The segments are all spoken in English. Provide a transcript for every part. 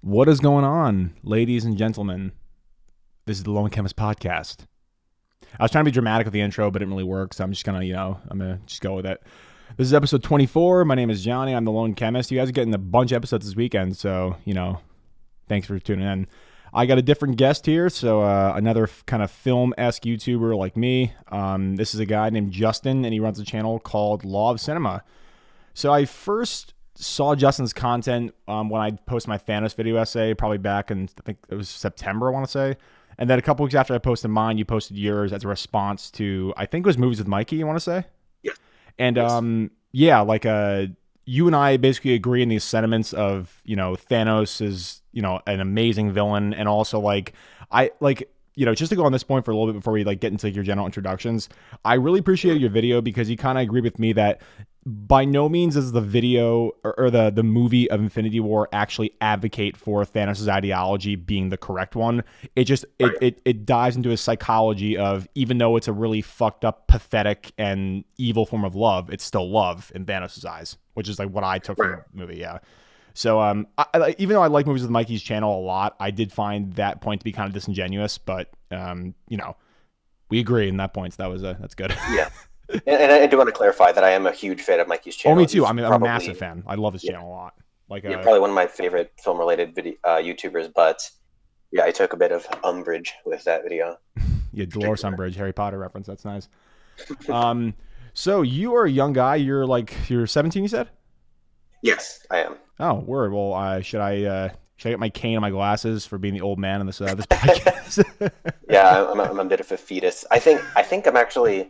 What is going on, ladies and gentlemen? This is the Lone Chemist podcast. I was trying to be dramatic with the intro, but it didn't really work, so I'm just gonna, I'm gonna just go with it. This is episode 24. My name is Johnny. I'm the Lone Chemist. You guys are getting a bunch of episodes this weekend, so thanks for tuning in. I got a different guest here, so another kind of film-esque YouTuber like me. This is a guy named Justin, and he runs a channel called LawOfCinema. So I first saw Justin's content when I posted my Thanos video essay, probably back in, I think it was September, I want to say. And then a couple weeks after I posted mine, you posted yours as a response to, I think it was Movies with Mikey, you want to say? Yeah. And you and I basically agree in these sentiments of, Thanos is, an amazing villain. And also just to go on this point for a little bit before we get into your general introductions, I really appreciated your video because you kind of agree with me that by no means does the video or the movie of Infinity War actually advocate for Thanos' ideology being the correct one. It just it dives into his psychology of, even though it's a really fucked up, pathetic, and evil form of love, it's still love in Thanos' eyes, which is what I took from the movie. Yeah. So even though I like Movies with Mikey's channel a lot, I did find that point to be kind of disingenuous. But we agree in that point. So that's good. Yeah. And I do want to clarify that I am a huge fan of Mikey's channel. Oh, me too. I'm a massive fan. I love his channel a lot. Probably one of my favorite film-related YouTubers. But yeah, I took a bit of umbrage with that video. Yeah, Dolores Umbridge, Harry Potter reference. That's nice. So you are a young guy. You're 17. You said? Yes, I am. Oh, word. Well, should I get my cane and my glasses for being the old man in this podcast? Yeah, I'm a bit of a fetus. I think I'm actually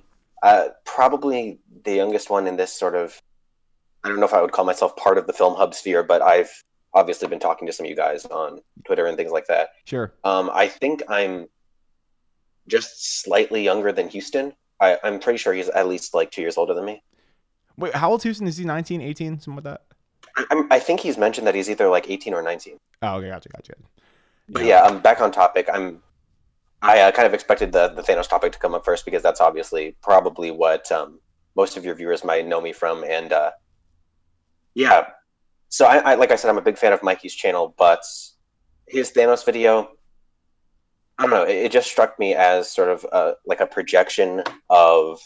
probably the youngest one in this sort of. I don't know if I would call myself part of the Film Hub sphere, but I've obviously been talking to some of you guys on Twitter and things like that. Sure. I think I'm just slightly younger than Houston. I'm pretty sure he's at least 2 years older than me. Wait, how old's Houston? Is he 19, 18, something like that? I think he's mentioned that he's either 18 or 19. Oh, okay, gotcha. But yeah, I'm back on topic. I kind of expected the Thanos topic to come up first because that's obviously probably what most of your viewers might know me from. And yeah, so I like I said, I'm a big fan of Mikey's channel, but his Thanos video, I don't know, it just struck me as sort of a projection of.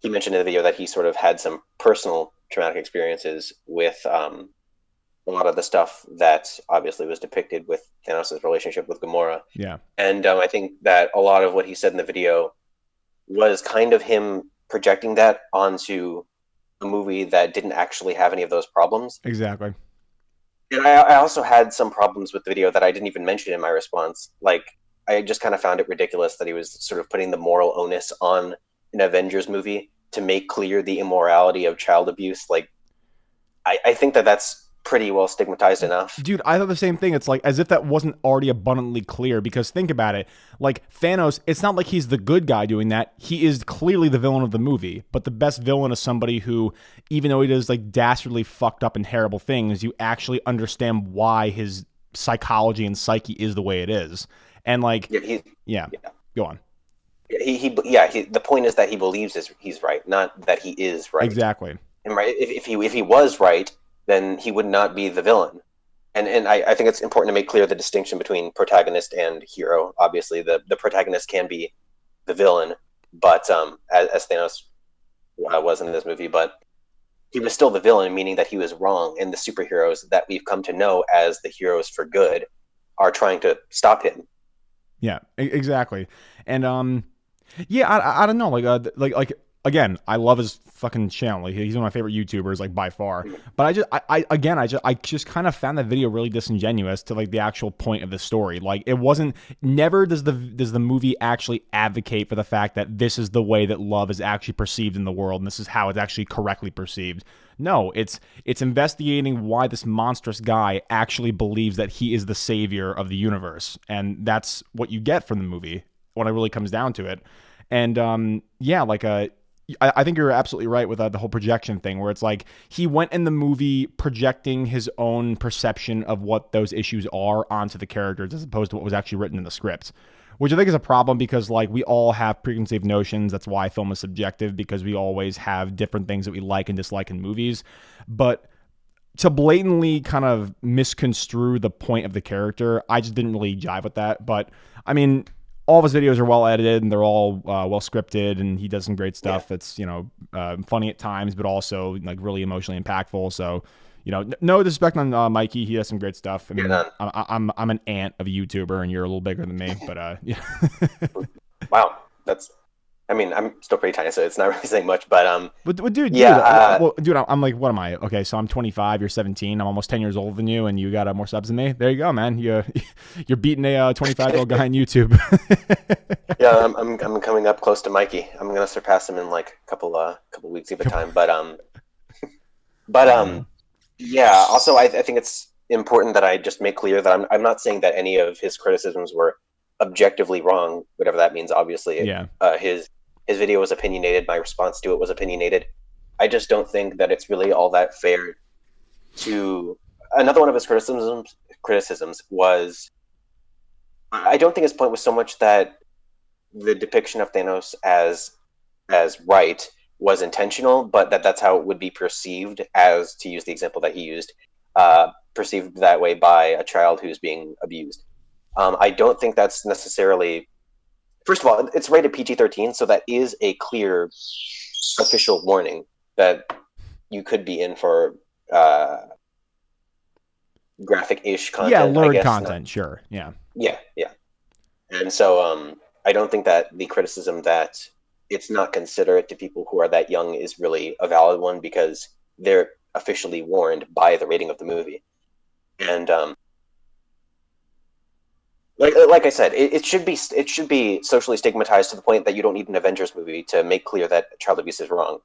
He mentioned in the video that he sort of had some personal traumatic experiences with a lot of the stuff that obviously was depicted with Thanos' relationship with Gamora. Yeah. And I think that a lot of what he said in the video was kind of him projecting that onto a movie that didn't actually have any of those problems. Exactly. And I also had some problems with the video that I didn't even mention in my response. I just kind of found it ridiculous that he was sort of putting the moral onus on an Avengers movie to make clear the immorality of child abuse. I think that's pretty well stigmatized enough. Dude, I thought the same thing. It's as if that wasn't already abundantly clear, because think about it. Thanos, it's not like he's the good guy doing that. He is clearly the villain of the movie, but the best villain is somebody who, even though he does dastardly fucked up and terrible things, you actually understand why his psychology and psyche is the way it is. And go on. The point is that he believes he's right, not that he is right. Exactly. And right, if he was right, then he would not be the villain. And I think it's important to make clear the distinction between protagonist and hero. Obviously, the protagonist can be the villain, but as Thanos was in this movie, but he was still the villain, meaning that he was wrong, and the superheroes that we've come to know as the heroes for good are trying to stop him. Yeah, exactly. And yeah, I don't know. Again, I love his fucking channel. He's one of my favorite YouTubers, by far. But I just kind of found that video really disingenuous to the actual point of the story. It wasn't. Never does the movie actually advocate for the fact that this is the way that love is actually perceived in the world, and this is how it's actually correctly perceived. No, it's investigating why this monstrous guy actually believes that he is the savior of the universe, and that's what you get from the movie when it really comes down to it. And I think you're absolutely right with the whole projection thing, where it's he went in the movie projecting his own perception of what those issues are onto the characters as opposed to what was actually written in the script, which I think is a problem because we all have preconceived notions. That's why film is subjective, because we always have different things that we like and dislike in movies. But to blatantly kind of misconstrue the point of the character, I just didn't really jive with that. But I mean, all of his videos are well edited and they're all well scripted, and he does some great stuff. Yeah. It's, you know, funny at times, but also like really emotionally impactful. So, you know, no disrespect on Mikey. He does some great stuff. I mean, I'm an ant of a YouTuber, and you're a little bigger than me, but yeah. Wow, I mean, I'm still pretty tiny, so it's not really saying much, but dude, yeah, dude, I'm like, what am I? Okay, so I'm 25, you're 17, I'm almost 10 years older than you, and you got more subs than me. There you go, man. You're beating a 25-year-old guy on YouTube. Yeah, I'm coming up close to Mikey. I'm gonna surpass him in like a couple weeks of time, but yeah. Also, I think it's important that I just make clear that I'm not saying that any of his criticisms were objectively wrong, whatever that means. Obviously, yeah. His video was opinionated. My response to it was opinionated. I just don't think that it's really all that fair to. Another one of his criticisms was, I don't think his point was so much that the depiction of Thanos as right was intentional, but that's how it would be perceived, as, to use the example that he used, perceived that way by a child who's being abused. I don't think that's necessarily. First of all, it's rated PG-13, so that is a clear official warning that you could be in for graphic-ish content. Yeah, lurid content, sure. Yeah. Yeah. And so I don't think that the criticism that it's not considerate to people who are that young is really a valid one, because they're officially warned by the rating of the movie. And like I said, it should be socially stigmatized to the point that you don't need an Avengers movie to make clear that child abuse is wrong.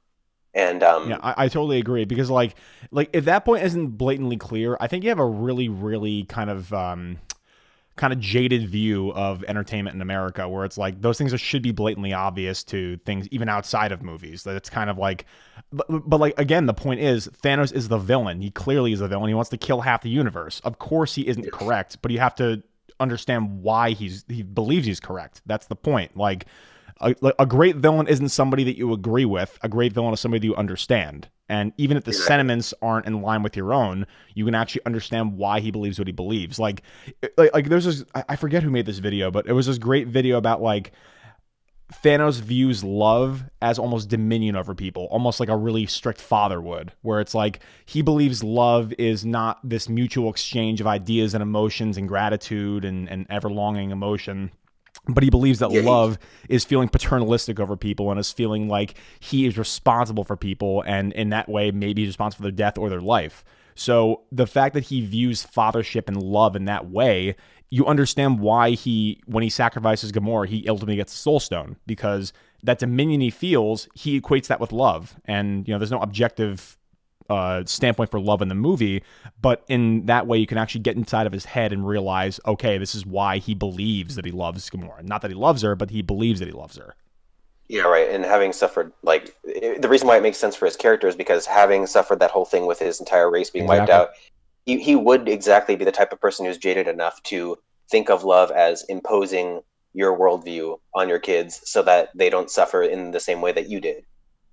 And yeah, I totally agree, because like if that point isn't blatantly clear, I think you have a really, really kind of jaded view of entertainment in America, where it's like those things should be blatantly obvious to things even outside of movies. That it's kind of like, but like, again, the point is Thanos is the villain. He clearly is the villain. He wants to kill half the universe. Of course he isn't correct, but you have to understand why he believes he's correct. That's the point. Like a great villain isn't somebody that you agree with. A great villain is somebody that you understand. And even if the sentiments aren't in line with your own, you can actually understand why he believes what he believes. Like there's this, I forget who made this video, but it was this great video about like Thanos views love as almost dominion over people, almost like a really strict father would, where it's like he believes love is not this mutual exchange of ideas and emotions and gratitude and ever-longing emotion, but he believes that love is feeling paternalistic over people and is feeling like he is responsible for people, and in that way maybe he's responsible for their death or their life. So the fact that he views fathership and love in that way, you understand why when he sacrifices Gamora, he ultimately gets the Soul Stone, because that dominion he feels, he equates that with love. And, you know, there's no objective standpoint for love in the movie, but in that way you can actually get inside of his head and realize, okay, this is why he believes that he loves Gamora. Not that he loves her, but he believes that he loves her. Yeah, right. And having suffered, like, the reason why it makes sense for his character is because having suffered that whole thing with his entire race being wiped out, he would exactly be the type of person who's jaded enough to think of love as imposing your worldview on your kids so that they don't suffer in the same way that you did,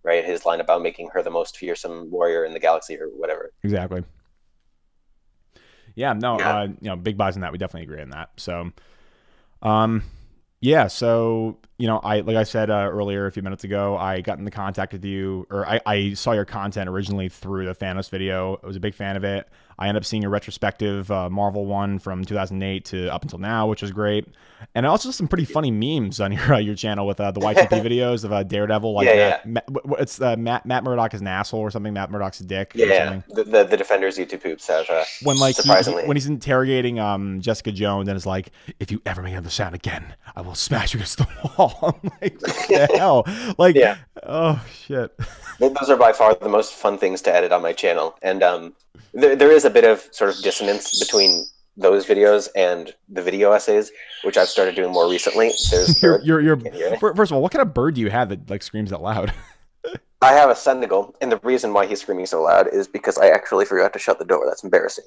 right? His line about making her the most fearsome warrior in the galaxy or whatever. Exactly. Yeah, no, you know, big buys in that. We definitely agree on that. So, yeah, so, you know, like I said earlier a few minutes ago, I got into contact with you, or I saw your content originally through the Thanos video. I was a big fan of it. I ended up seeing your retrospective Marvel one from 2008 to up until now, which was great. And also some pretty funny memes on your channel with the YTP videos of Daredevil. Like it's Matt Murdock is an asshole or something. Matt Murdock's a dick. Yeah, the Defenders YouTube poops have when like surprisingly when he's interrogating Jessica Jones and is like, if you ever make another sound again, I will smash you against the wall. I'm like, what the hell? Like, oh shit. Those are by far the most fun things to edit on my channel, and there is a bit of sort of dissonance between those videos and the video essays, which I've started doing more recently. There's first of all, what kind of bird do you have that like screams that loud? I have a senegal, and the reason why he's screaming so loud is because I actually forgot to shut the door. That's embarrassing.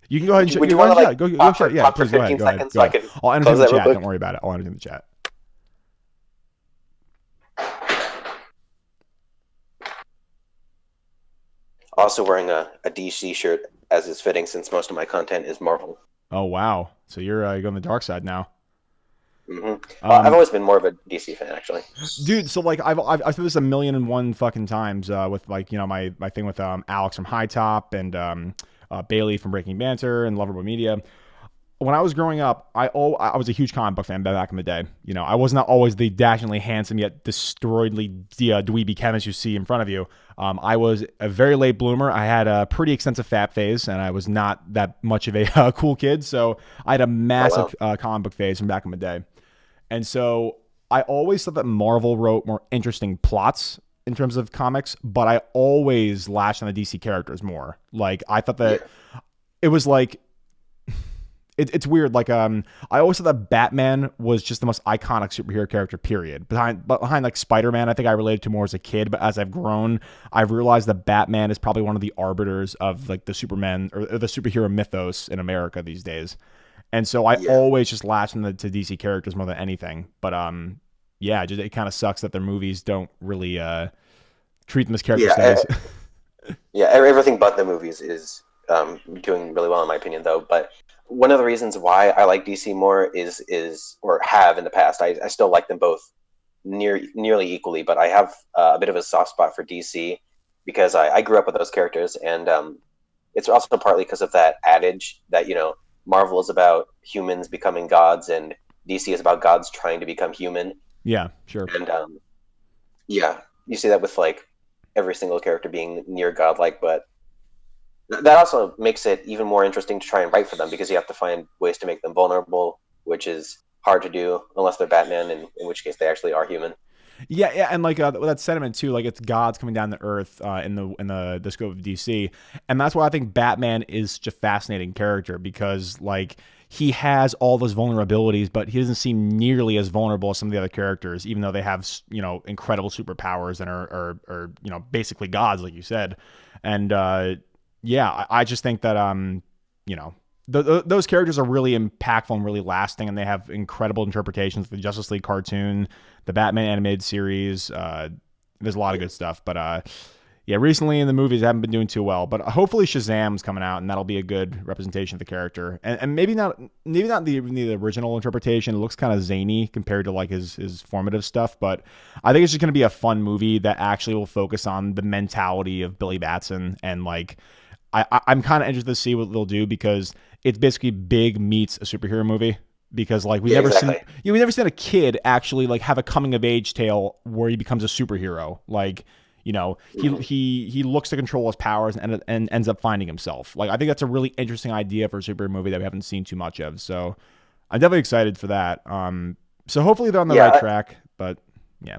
You can go ahead and would you want to like go shut? Yeah, please go ahead. Go ahead. So I can I'll entertain the chat. Don't worry about it. I'll entertain the chat. Also wearing a DC shirt, as is fitting, since most of my content is Marvel. Oh wow. So you're going the dark side now. I've Um, always been more of a DC fan, actually. dude. So like I've said this a million and one fucking times with like my thing with Alex from High Top and Bailey from Breaking Banter and Loverboy Media. When I was growing up, I was a huge comic book fan back in the day. I was not always the dashingly handsome yet destroyedly dweeby chemist you see in front of you. I was a very late bloomer. I had a pretty extensive fat phase, and I was not that much of a cool kid. So I had a Oh wow. massive comic book phase from back in the day. And so I always thought that Marvel wrote more interesting plots in terms of comics, but I always lashed on the DC characters more. Like I thought Yeah. that it was like it's weird. Like I always thought that Batman was just the most iconic superhero character. Period. Behind like Spider-Man, I think I related to more as a kid, but as I've grown, I've realized that Batman is probably one of the arbiters of like the Superman or the superhero mythos in America these days. And so I Yeah. always just latch into to DC characters more than anything. But yeah, it kind of sucks that their movies don't really treat them as character Yeah. studies. Yeah, everything but the movies is doing really well in my opinion, though. But one of the reasons why I like DC more is or have in the past. I still like them both nearly equally, but I have a bit of a soft spot for DC because I grew up with those characters, and it's also partly because of that adage that Marvel is about humans becoming gods, and DC is about gods trying to become human. Yeah, sure. And yeah, you see that with like every single character being near godlike, but that also makes it even more interesting to try and write for them because you have to find ways to make them vulnerable, which is hard to do unless they're Batman, in which case they actually are human. Yeah, yeah, and like that sentiment too, like it's gods coming down to earth in the scope of DC, and that's why I think Batman is such a fascinating character because like he has all those vulnerabilities, but he doesn't seem nearly as vulnerable as some of the other characters, even though they have incredible superpowers and are basically gods, like you said, and yeah, I just think that you know. Those characters are really impactful and really lasting, and they have incredible interpretations. The Justice League cartoon, the Batman animated series. There's a lot of good stuff, but yeah, recently in the movies I haven't been doing too well. But hopefully Shazam's coming out, and that'll be a good representation of the character. And maybe not the original interpretation. It looks kind of zany compared to like his formative stuff, but I think it's just going to be a fun movie that actually will focus on the mentality of Billy Batson and like. I'm kind of interested to see what they'll do because it's basically Big meets a superhero movie. Because like Yeah, exactly. we never seen a kid actually like have a coming of age tale where he becomes a superhero. Like he looks to control his powers and ends up finding himself. Like I think that's a really interesting idea for a superhero movie that we haven't seen too much of. So I'm definitely excited for that. So hopefully they're on the right Yeah, track. But yeah,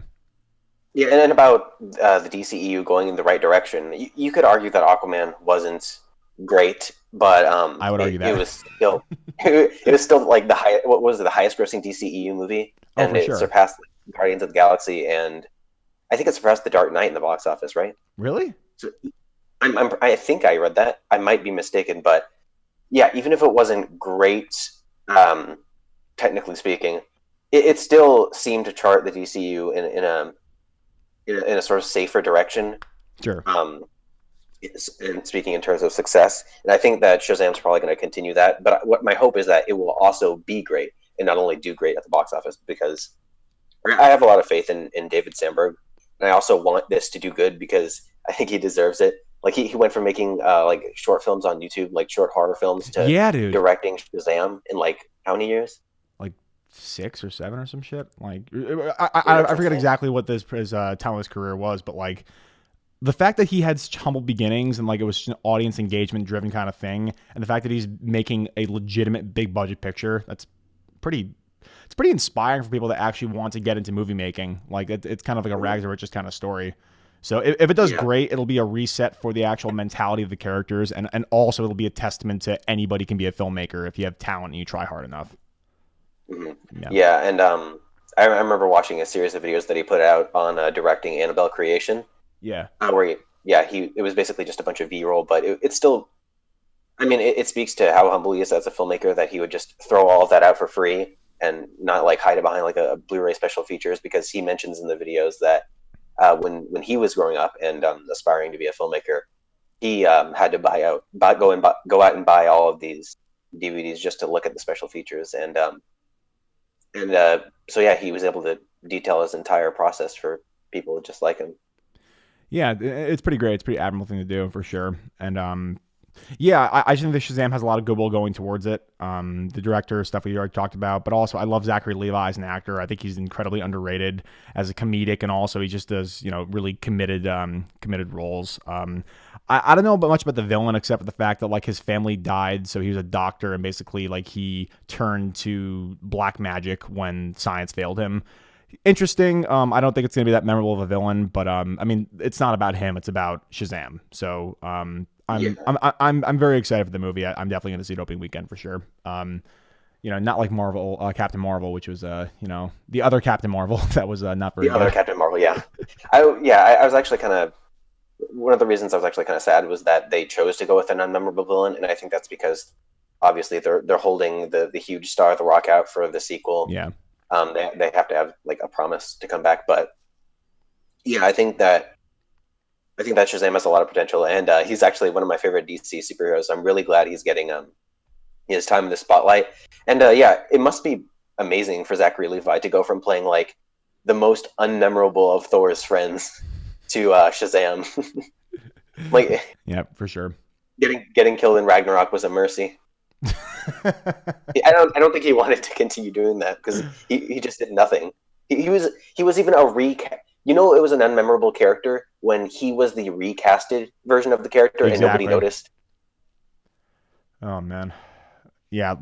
yeah, and then about the DCEU going in the right direction, you could argue that Aquaman wasn't great, but I would argue it that. was still it was still like the high what was it, the highest grossing DCEU movie, Oh, and for it sure. surpassed Guardians of the Galaxy, and I think it surpassed The Dark Knight in the box office, right? Really? So I think I read that. I might be mistaken, but yeah, even if it wasn't great, um, technically speaking, it still seemed to chart the DCU in a sort of safer direction. Sure. Um, and speaking in terms of success, and I think that Shazam's probably going to continue that. But what my hope is that it will also be great and not only do great at the box office because I have a lot of faith in David Sandberg, and I also want this to do good because I think he deserves it. Like he went from making like short films on YouTube, like short horror films, to Yeah, dude. directing Shazam in like how many years? Like 6 or 7 or some shit. Like Yeah, I that's forget insane. exactly what his time of his career was, but like the fact that he had such humble beginnings and like it was an audience engagement driven kind of thing, and the fact that he's making a legitimate big budget picture, pretty. It's pretty inspiring for people that actually want to get into movie making. Like it's kind of like a rags to riches kind of story. So if it does Yeah. great, it'll be a reset for the actual mentality of the characters, and also it'll be a testament to anybody can be a filmmaker if you have talent and you try hard enough. hmm Yeah. Yeah, and I remember watching a series of videos that he put out on directing Annabelle Creation, Yeah. he it was basically just a bunch of B-roll, but it's still. I mean, it speaks to how humble he is as a filmmaker that he would just throw all of that out for free and not like hide it behind like a Blu-ray special features because he mentions in the videos that when he was growing up and aspiring to be a filmmaker, he had to go out and buy all of these DVDs just to look at the special features, and so yeah, he was able to detail his entire process for people just like him. Yeah, it's pretty great. It's a pretty admirable thing to do for sure. And yeah, I think that Shazam has a lot of goodwill going towards it. The director, stuff we already talked about, but also I love Zachary Levi as an actor. I think he's incredibly underrated as a comedic, and also he just does, really committed roles. I don't know much about the villain except for the fact that like his family died, so he was a doctor, and basically like he turned to black magic when science failed him. Interesting. I don't think it's gonna be that memorable of a villain, but I mean, it's not about him. It's about Shazam. So Yeah. I'm very excited for the movie. I'm definitely gonna see it opening weekend for sure. Not like Marvel, Captain Marvel, which was the other Captain Marvel that was not very The other good. Captain Marvel, yeah. I was actually kind of one of the reasons I was actually kind of sad was that they chose to go with an unmemorable villain, and I think that's because obviously they're holding the huge star of the Rock out for the sequel. Yeah. They have to have like a promise to come back, but yeah, I think that Shazam has a lot of potential, and he's actually one of my favorite DC superheroes. I'm really glad he's getting his time in the spotlight, and yeah, it must be amazing for Zachary Levi to go from playing like the most unmemorable of Thor's friends to Shazam. Like Yeah, for sure. getting killed in Ragnarok was a mercy. I don't think he wanted to continue doing that because he just did nothing. He was even a recast. It was an unmemorable character when he was the recasted version of the character, and nobody Exactly. noticed. Oh man. Yeah,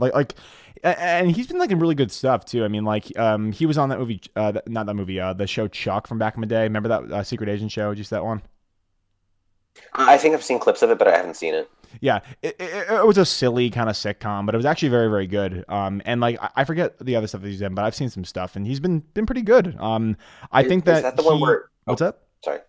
and he's been like in really good stuff too. I mean, like, he was on that movie, not that movie, the show Chuck from back in the day. Remember that Secret Agent show? Did you see that one? I think I've seen clips of it, but I haven't seen it. Yeah, it was a silly kind of sitcom, but it was actually very, very good. And like I forget the other stuff that he's in, but I've seen some stuff, and he's been pretty good. I think Is that that the one he. where? Oh, What's up? sorry.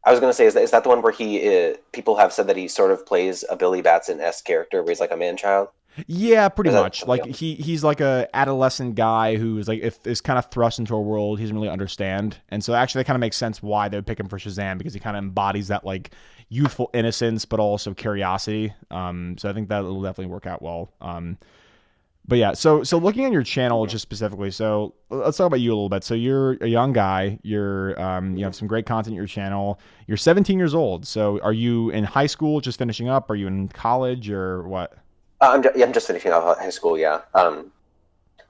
I was going to say, is that the one where people have said that he sort of plays a Billy Batson-esque character where he's like a man-child? Yeah, Or pretty is that much. something Like else? he's like a adolescent guy who is like if is kind of thrust into a world he doesn't really understand, and so actually that kind of makes sense why they would pick him for Shazam because he kind of embodies that like youthful innocence but also curiosity. So I think that will definitely work out well. But yeah, so looking at your channel just specifically, so let's talk about you a little bit. So you're a young guy. You have some great content on your channel. You're 17 years old. So are you in high school, just finishing up? Are you in college or what? I'm just finishing out high school, yeah.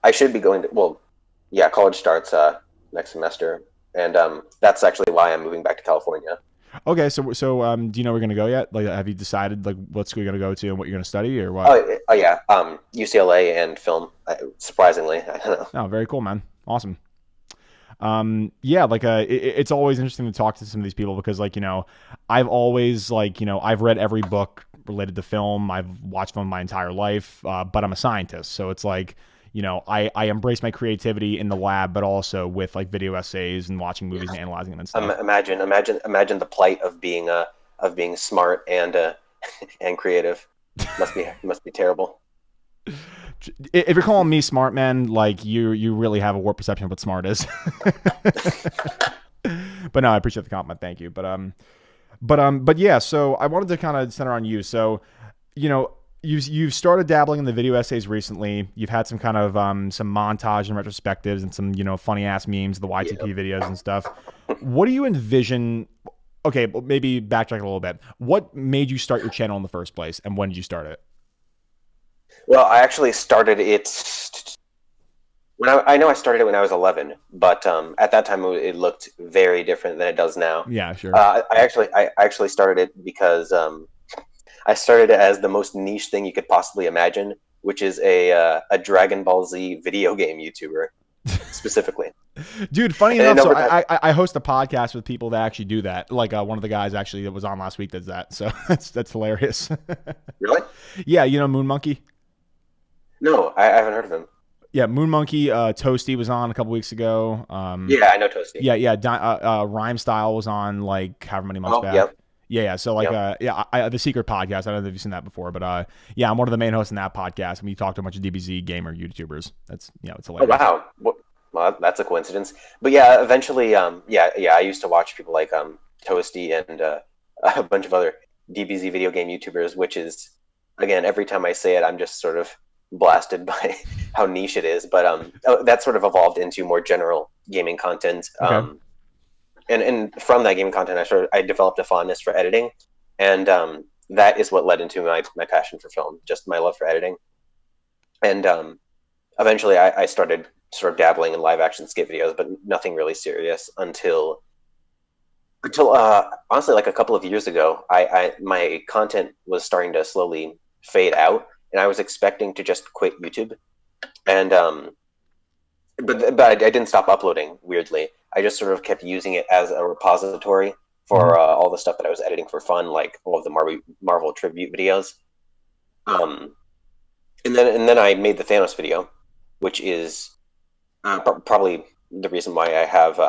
I should be going to, well, yeah, college starts next semester, and that's actually why I'm moving back to California. Okay, so do you know where you're gonna go yet? Like, have you decided like what school you're gonna go to and what you're gonna study or what? Oh yeah, UCLA and film. Surprisingly, I don't know. Oh, very cool, man. Awesome. Yeah, like it's always interesting to talk to some of these people because like I've always like I've read every book related to film. I've watched film my entire life, but I'm a scientist, so it's like I embrace my creativity in the lab, but also with like video essays and watching movies and analyzing them and stuff. Imagine the plight of being smart and and creative. Must be terrible. If you're calling me smart, man, like you really have a warped perception of what smart is. But no, I appreciate the compliment. Thank you. But yeah. So I wanted to kind of center on you. So you've started dabbling in the video essays recently. You've had some kind of some montage and retrospectives and some funny ass memes, the YTP videos and stuff. What do you envision? Okay, well, maybe backtrack a little bit. What made you start your channel in the first place, and when did you start it? Well, I actually started it when I know I started it when I was 11, but at that time it looked very different than it does now. Yeah, sure. I actually started it because I started it as the most niche thing you could possibly imagine, which is a Dragon Ball Z video game YouTuber specifically. Dude, funny And enough, so over time, I host a podcast with people that actually do that. Like one of the guys actually that was on last week does that. So that's hilarious. really? Yeah, Moon Monkey. No, I haven't heard of him. Yeah, Moon Monkey. Toasty was on a couple weeks ago. Yeah, I know Toasty. Yeah. Rhyme Style was on like however many months Oh, back. yep. Yeah. So like, Yep. the Secret Podcast. I don't know if you've seen that before, but yeah, I'm one of the main hosts in that podcast, and we talk to a bunch of DBZ gamer YouTubers. That's it's Oh hilarious. wow. Well, that's a coincidence. But yeah, eventually, yeah. I used to watch people like Toasty and a bunch of other. DBZ video game YouTubers, which is, again, every time I say it, I'm just sort of blasted by how niche it is. But that sort of evolved into more general gaming content. Okay. And from that gaming content, I developed a fondness for editing, and that is what led into my passion for film, just my love for editing. And eventually, I started sort of dabbling in live action skit videos, but nothing really serious until honestly, like a couple of years ago. My content was starting to slowly fade out, and I was expecting to just quit YouTube, and but I didn't stop uploading. Weirdly, I just sort of kept using it as a repository for all the stuff that I was editing for fun, like all of the Marvel tribute videos. And then I made the Thanos video, which is probably the reason why I have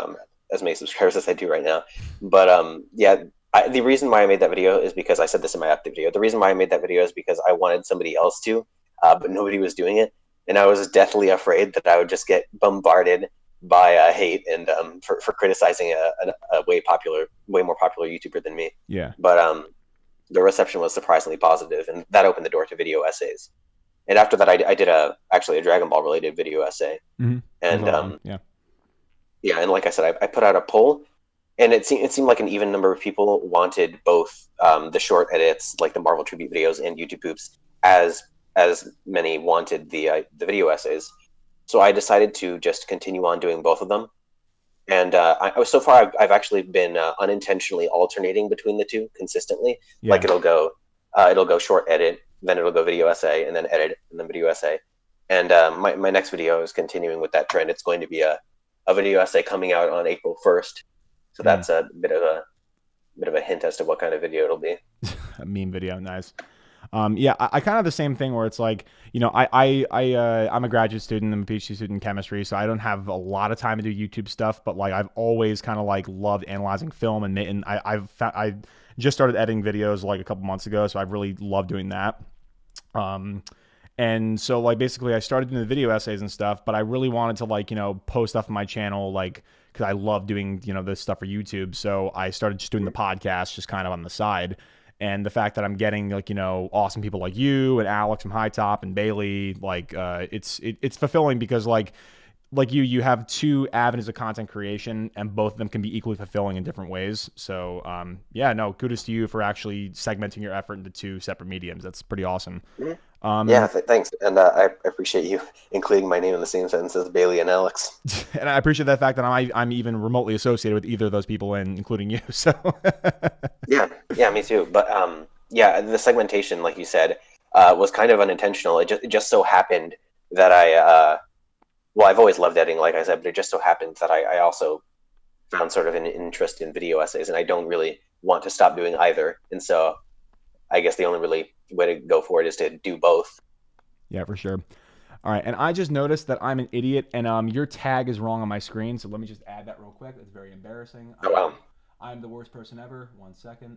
as many subscribers as I do right now. But yeah, the reason why I made that video is because I said this in my update video. The reason why I made that video is because I wanted somebody else to, but nobody was doing it, and I was deathly afraid that I would just get bombarded by hate and for criticizing a way more popular YouTuber than me. Yeah. But the reception was surprisingly positive, and that opened the door to video essays. And after that, I did actually a Dragon Ball related video essay. Mm-hmm. And yeah, and like I said, I put out a poll, and it seemed like an even number of people wanted both the short edits, like the Marvel tribute videos and YouTube poops, as many wanted the video essays. So I decided to just continue on doing both of them. And so far, I've actually been unintentionally alternating between the two consistently. Yeah. Like it'll go short edit, then it'll go video essay, and then edit, and then video essay. And my next video is continuing with that trend. It's going to be a video essay coming out on April 1st. So that's a bit of a hint as to what kind of video it'll be. A meme video, nice. Yeah, I kind of have the same thing where it's like, you know, I'm a graduate student, I'm a PhD student in chemistry, so I don't have a lot of time to do YouTube stuff, but like I've always kind of like loved analyzing film, and I just started editing videos like a couple months ago, so I've really loved doing that. And so like basically I started doing the video essays and stuff, but I really wanted to like, you know, post stuff on my channel, like, because I love doing, you know, this stuff for YouTube. So I started just doing the podcast just kind of on the side. And the fact that I'm getting like, you know, awesome people like you and Alex from High Top and Bailey, like it's fulfilling because like you have two avenues of content creation, and both of them can be equally fulfilling in different ways. So yeah, no, kudos to you for actually segmenting your effort into two separate mediums. That's pretty awesome. Yeah, thanks. And I appreciate you including my name in the same sentence as Bailey and Alex. And I appreciate the fact that I'm even remotely associated with either of those people, and including you. So yeah, me too. But yeah, the segmentation, like you said, was kind of unintentional. It just so happened that well, I've always loved editing, like I said, but it just so happened that I also found sort of an interest in video essays, and I don't really want to stop doing either. And so I guess the only really way to go for it is to do both. Yeah, for sure. All right, and I just noticed that I'm an idiot, and your tag is wrong on my screen, so let me just add that real quick. It's very embarrassing. Oh, wow. I'm the worst person ever. 1 second.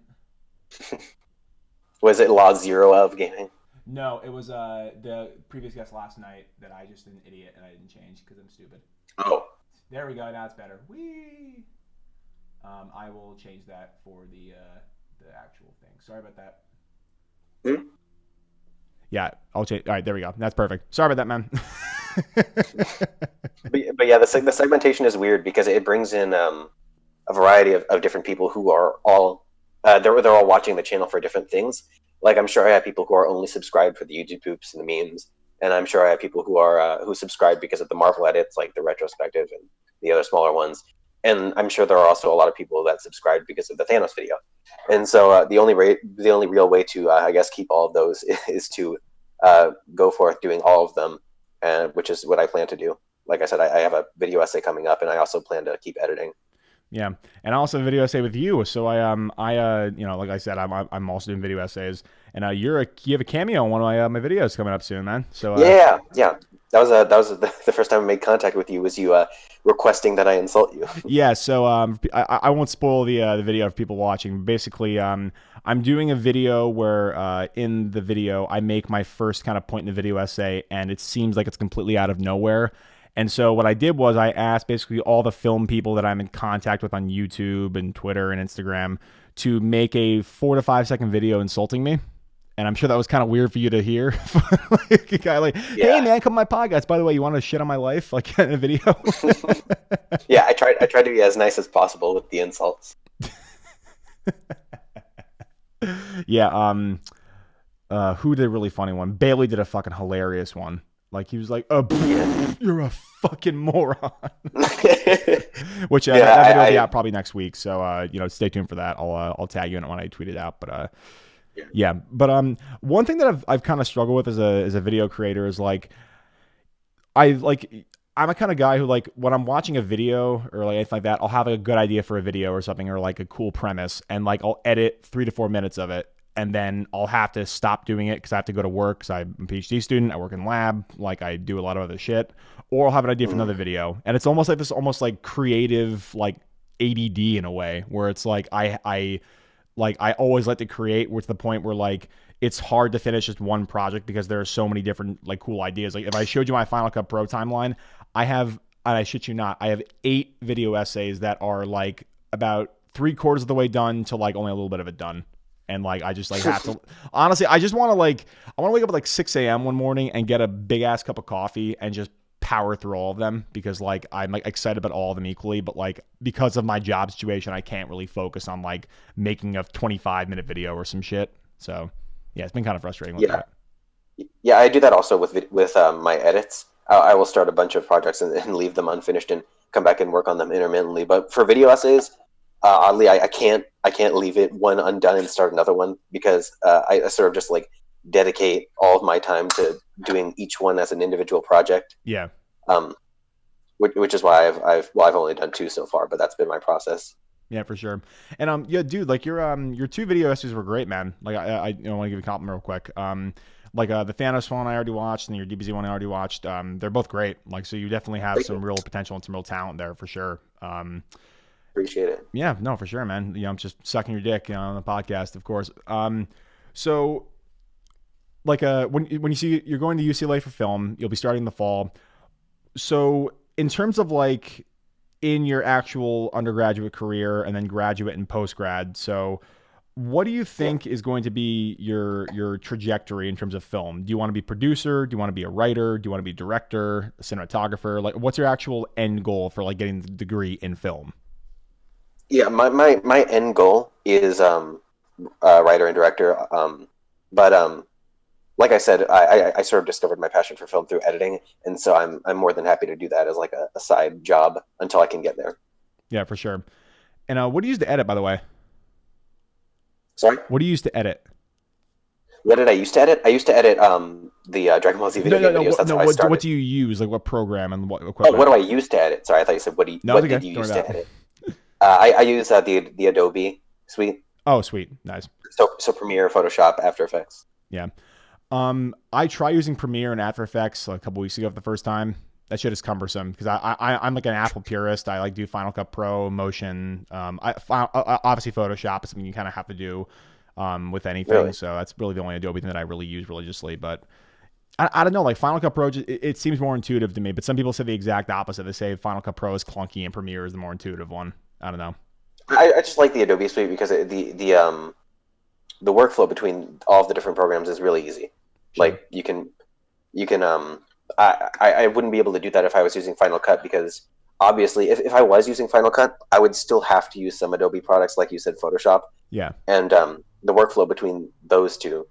Was it Law Zero of gaming? No, it was the previous guest last night that I just an idiot and I didn't change because I'm stupid. Oh. There we go. Now it's better. Whee! I will change that for the actual thing. Sorry about that. Hmm? Yeah, I'll change. All right, there we go. That's perfect. Sorry about that, man. but yeah, the segmentation is weird because it brings in a variety of different people who are all they're all watching the channel for different things. Like I'm sure I have people who are only subscribed for the YouTube poops and the memes, and I'm sure I have people who are who subscribe because of the Marvel edits, like the retrospective and the other smaller ones. And I'm sure there are also a lot of people that subscribe because of the Thanos video. And so the only real way to I guess keep all of those is to go forth doing all of them, which is what I plan to do. Like I said, I have a video essay coming up, and I also plan to keep editing. Yeah, and I also have a video essay with you. So I you know, like I said, I'm also doing video essays, and you have a cameo on one of my videos coming up soon, man. So yeah, that was the first time I made contact with you. Was you requesting that I insult you? Yeah. So I won't spoil the video for people watching. Basically, I'm doing a video where in the video I make my first kind of point in the video essay, and it seems like it's completely out of nowhere. And so what I did was I asked basically all the film people that I'm in contact with on YouTube and Twitter and Instagram to make a 4 to 5 second video insulting me. And I'm sure that was kind of weird for you to hear. Like a guy like, hey man, come to my podcast. By the way, you want to shit on my life like in a video? Yeah, I tried to be as nice as possible with the insults. Yeah, who did a really funny one? Bailey did a fucking hilarious one. Like he was like, "Oh, you're a fucking moron." Which that video will be out probably next week. So stay tuned for that. I'll tag you in it when I tweet it out. But yeah. But one thing that I've kind of struggled with as a video creator is like I'm a kind of guy who like when I'm watching a video or like anything like that, I'll have a good idea for a video or something or like a cool premise, and like I'll edit 3 to 4 minutes of it. And then I'll have to stop doing it because I have to go to work because I'm a PhD student. I work in lab. Like I do a lot of other shit. Or I'll have an idea for another video. And it's almost like this creative like ADD in a way where it's like I always like to create with the point where like it's hard to finish just one project because there are so many different like cool ideas. Like if I showed you my Final Cut Pro timeline, and I shit you not, I have 8 video essays that are like about 3/4 of the way done to like only a little bit of it done. And like I just like have to honestly, I just want to wake up at like 6 a.m. one morning and get a big ass cup of coffee and just power through all of them because like I'm like excited about all of them equally, but like because of my job situation, I can't really focus on like making a 25-minute video or some shit. So yeah, it's been kind of frustrating with that. Yeah, I do that also with my edits. I will start a bunch of projects and leave them unfinished and come back and work on them intermittently. But for video essays, oddly, I can't leave it one undone and start another one because I sort of just like dedicate all of my time to doing each one as an individual project. Yeah. Which is why I've only done 2 so far, but that's been my process. Yeah, for sure. And yeah, dude, like your 2 video essays were great, man. Like I want to give you a compliment real quick. Like the Thanos one I already watched and your DBZ one I already watched. They're both great. Like so you definitely have some real potential and some real talent there for sure. Appreciate it. Yeah, no, for sure, man. I'm just sucking your dick, on the podcast, of course. So like when you see you're going to UCLA for film, you'll be starting in the fall. So in terms of like in your actual undergraduate career and then graduate and post-grad, so what do you think is going to be your trajectory in terms of film? Do you want to be producer? Do you want to be a writer? Do you want to be director, a cinematographer? Like what's your actual end goal for like getting the degree in film? Yeah, my end goal is writer and director. But like I said, I sort of discovered my passion for film through editing, and so I'm more than happy to do that as like a side job until I can get there. Yeah, for sure. And what do you use to edit, by the way? Sorry? What do you use to edit? What did I used to edit? I used to edit the Dragon Ball Z video game videos. That's how I started. What do you use? Like what program and what equipment? Oh, what do I use to edit? Sorry, I thought you said what did you use to edit? I use the Adobe suite. Oh, sweet. Nice. So Premiere, Photoshop, After Effects. Yeah. I try using Premiere and After Effects a couple weeks ago for the first time. That shit is cumbersome because I'm like an Apple purist. I like do Final Cut Pro, Motion. Obviously Photoshop is something you kind of have to do with anything. Really? So that's really the only Adobe thing that I really use religiously. But I don't know, like Final Cut Pro, it seems more intuitive to me. But some people say the exact opposite. They say Final Cut Pro is clunky and Premiere is the more intuitive one. I don't know. I just like the Adobe suite because the workflow between all of the different programs is really easy. Sure. Like you can I wouldn't be able to do that if I was using Final Cut because obviously if I was using Final Cut, I would still have to use some Adobe products like you said, Photoshop. Yeah. And the workflow between those two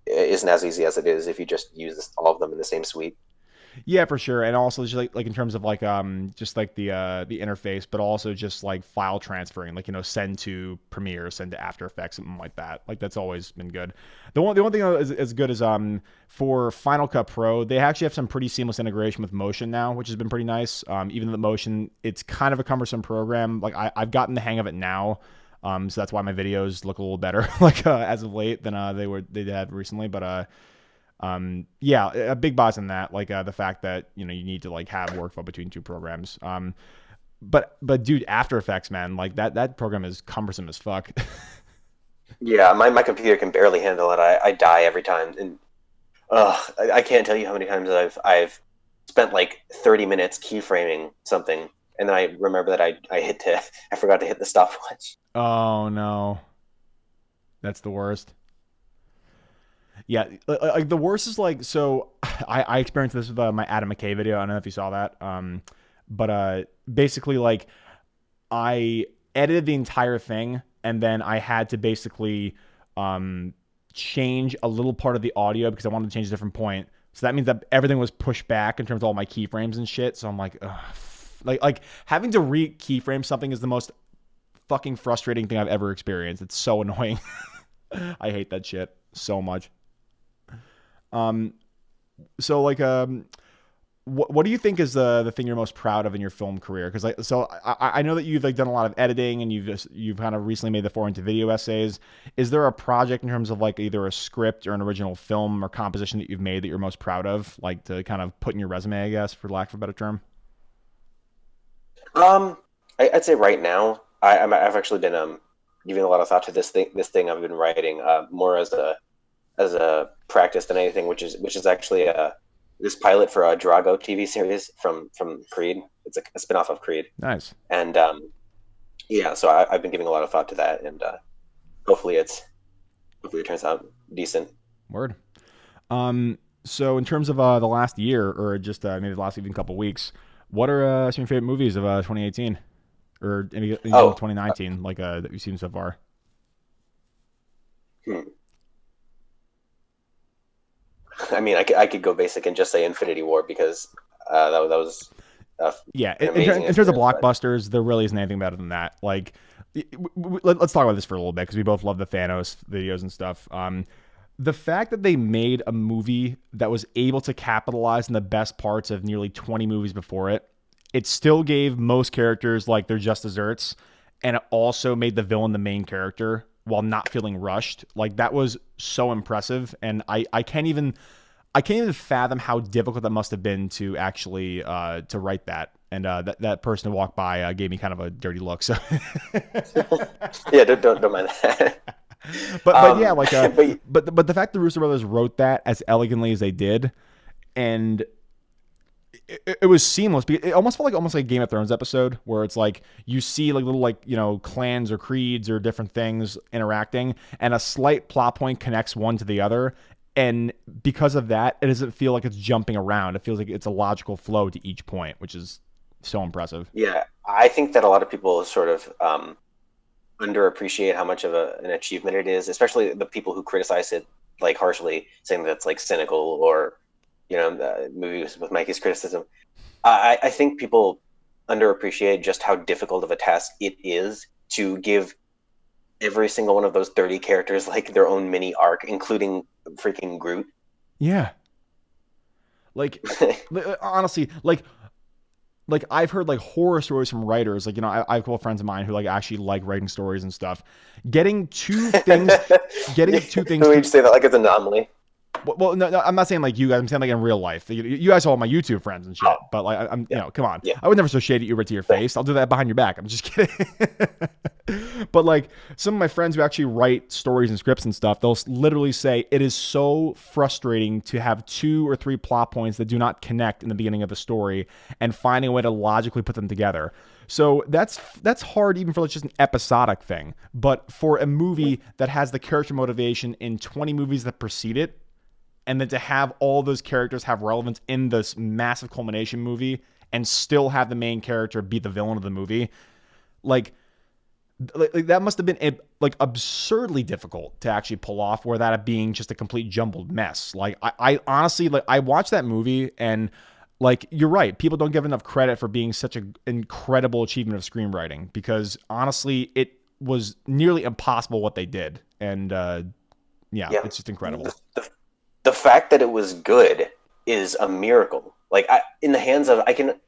isn't as easy as it is if you just use all of them in the same suite. Yeah, for sure. And also just like in terms of like just like the interface, but also just like file transferring, like send to Premiere, send to After Effects, something like that. Like that's always been good. The one thing that is good is for Final Cut Pro, they actually have some pretty seamless integration with Motion now, which has been pretty nice. Even though the Motion, it's kind of a cumbersome program. Like I've gotten the hang of it now. So that's why my videos look a little better like as of late than they had recently, but yeah, a big boss in that, like the fact that you need to like have workflow between 2 programs. But dude, After Effects, man, like that program is cumbersome as fuck. Yeah, my computer can barely handle it. I die every time, and I can't tell you how many times I've spent like 30 minutes keyframing something, and then I remember that I forgot to hit the stopwatch. Oh no, that's the worst. Yeah, like the worst is like, so I experienced this with my Adam McKay video. I don't know if you saw that. But basically like I edited the entire thing, and then I had to basically change a little part of the audio because I wanted to change a different point. So that means that everything was pushed back in terms of all my keyframes and shit. So I'm like, ugh, like having to re-keyframe something is the most fucking frustrating thing I've ever experienced. It's so annoying. I hate that shit so much. Um, so like, what do you think is the thing you're most proud of in your film career? Because I know that you've like done a lot of editing, and you've kind of recently made the foray into video essays. Is there a project in terms of like either a script or an original film or composition that you've made that you're most proud of, like to kind of put in your resume, I guess, for lack of a better term? I'd say right now I've actually been giving a lot of thought to this thing I've been writing more as a practice than anything, which is actually this pilot for a Drago TV series from Creed. It's a spinoff of Creed. Nice. And yeah, so I've been giving a lot of thought to that, and hopefully hopefully it turns out decent. Word. So in terms of the last year, or just maybe the last even couple weeks, what are some of your favorite movies of 2018 or maybe 2019, like that you've seen so far? Hmm. I mean, I could go basic and just say Infinity War because that was yeah. an In amazing terms of experience, blockbusters, there really isn't anything better than that. Like, let's talk about this for a little bit because we both love the Thanos videos and stuff. The fact that they made a movie that was able to capitalize on the best parts of nearly 20 movies before it, it still gave most characters like their just desserts, and it also made the villain the main character while not feeling rushed. Like that was so impressive, and I can't even fathom how difficult that must have been to actually to write that. And that person who walked by gave me kind of a dirty look. So yeah, don't mind that. but yeah, like but the fact the Russo brothers wrote that as elegantly as they did, and it was seamless because it almost felt like a Game of Thrones episode where it's like you see like little like clans or creeds or different things interacting, and a slight plot point connects one to the other, and because of that, it doesn't feel like it's jumping around. It feels like it's a logical flow to each point, which is so impressive. Yeah, I think that a lot of people sort of underappreciate how much of an achievement it is, especially the people who criticize it like harshly, saying that it's like cynical or the movies with Mikey's criticism. I think people underappreciate just how difficult of a task it is to give every single one of those 30 characters like their own mini arc, including freaking Groot. Yeah. Like honestly, like I've heard like horror stories from writers. Like, I have a couple of friends of mine who like actually like writing stories and stuff. Getting two things. Would you say that like it's an anomaly? Well, no, I'm not saying like you guys. I'm saying like in real life. You guys are all my YouTube friends and shit. Oh. But like, I'm, come on. Yeah. I would never so shady you right to your face. I'll do that behind your back. I'm just kidding. But like some of my friends who actually write stories and scripts and stuff, they'll literally say it is so frustrating to have 2 or 3 plot points that do not connect in the beginning of the story and finding a way to logically put them together. So that's hard even for like just an episodic thing. But for a movie that has the character motivation in 20 movies that precede it, and then to have all those characters have relevance in this massive culmination movie and still have the main character be the villain of the movie, like that must have been like absurdly difficult to actually pull off without it being just a complete jumbled mess. Like I honestly, like I watched that movie and like, you're right. People don't give enough credit for being such an incredible achievement of screenwriting because honestly, it was nearly impossible what they did. And yeah, it's just incredible. The fact that it was good is a miracle. Like in the hands of I don't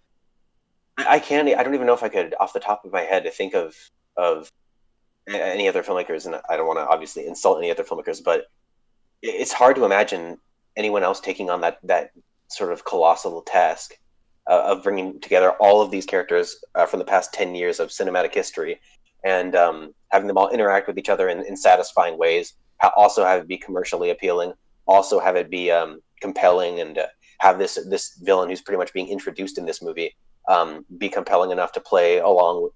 even know if I could off the top of my head think of any other filmmakers, and I don't want to obviously insult any other filmmakers, but it's hard to imagine anyone else taking on that sort of colossal task of bringing together all of these characters from the past 10 years of cinematic history and having them all interact with each other in satisfying ways, also have it be commercially appealing, also have it be compelling, and have this villain who's pretty much being introduced in this movie be compelling enough to play along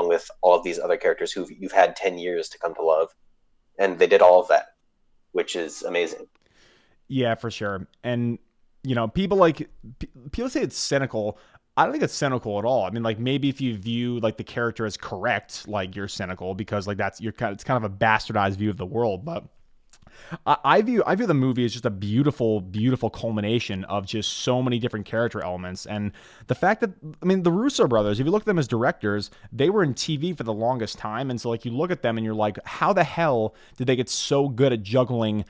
with all of these other characters who you've had 10 years to come to love, and they did all of that, which is amazing. Yeah, for sure. And people say it's cynical. I don't think it's cynical at all. I mean, like, maybe if you view like the character as correct, like, you're cynical because like it's kind of a bastardized view of the world. But I view the movie as just a beautiful, beautiful culmination of just so many different character elements. And the fact that, I mean, the Russo brothers, if you look at them as directors, they were in TV for the longest time. And so like you look at them and you're like, how the hell did they get so good at juggling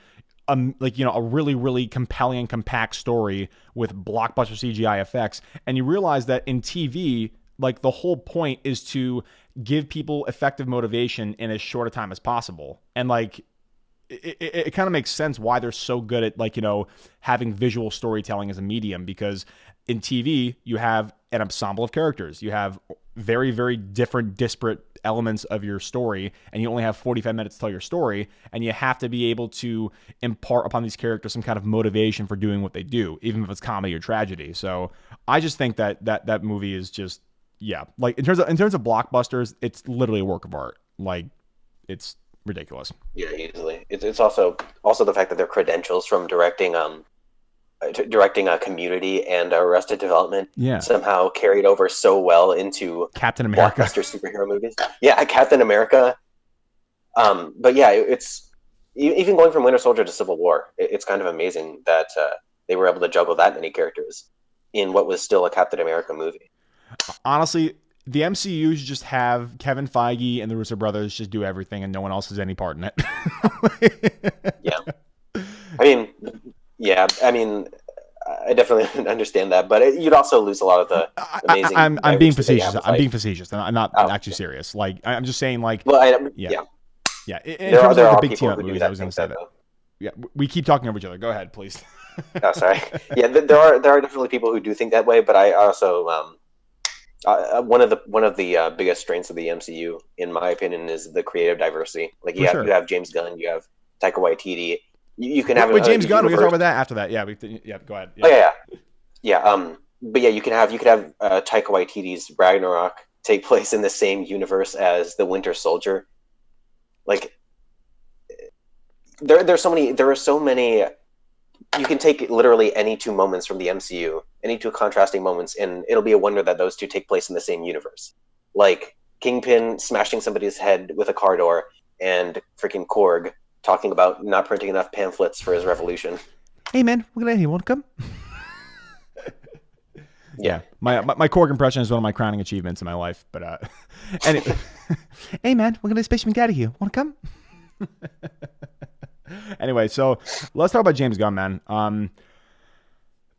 a really, really compelling and compact story with blockbuster CGI effects? And you realize that in TV, like, the whole point is to give people effective motivation in as short a time as possible. And like, it kind of makes sense why they're so good at, like, having visual storytelling as a medium, because in TV you have an ensemble of characters, you have very, very different, disparate elements of your story, and you only have 45 minutes to tell your story, and you have to be able to impart upon these characters some kind of motivation for doing what they do, even if it's comedy or tragedy. So I just think that movie is just, yeah, like, in terms of blockbusters, it's literally a work of art. Like, it's ridiculous. Yeah, easily. It's also the fact that their credentials from directing a Community and Arrested Development somehow carried over so well into Captain America blockbuster superhero movies. Yeah, Captain America. But yeah, it's even going from Winter Soldier to Civil War. It's kind of amazing that they were able to juggle that many characters in what was still a Captain America movie. Honestly, the MCU should just have Kevin Feige and the Russo brothers just do everything, and no one else has any part in it. Yeah. I mean, I definitely understand that, but you'd also lose a lot of the amazing. I'm being facetious. I'm being facetious. I'm not actually serious. Like, I'm just saying, like, yeah. In terms of the big team up movies, I was going to say that. Yeah, we keep talking over each other. Go ahead, please. Oh, sorry. Yeah, there are definitely people who do think that way, but I also one of the biggest strengths of the MCU, in my opinion, is the creative diversity. Like, you have James Gunn, you have Taika Waititi. You can have James Gunn. We can talk about that after that. Yeah, go ahead. Yeah. But yeah, you could have Taika Waititi's Ragnarok take place in the same universe as the Winter Soldier. Like, there are so many. You can take literally any two moments from the MCU, any two contrasting moments, and it'll be a wonder that those two take place in the same universe. Like Kingpin smashing somebody's head with a car door, and freaking Korg talking about not printing enough pamphlets for his revolution. Hey man, we're gonna, you want to come? Yeah, my Korg impression is one of my crowning achievements in my life. But anyway, hey man, we're gonna Space McGaddy here. Want to come? Anyway, so let's talk about James Gunn, man.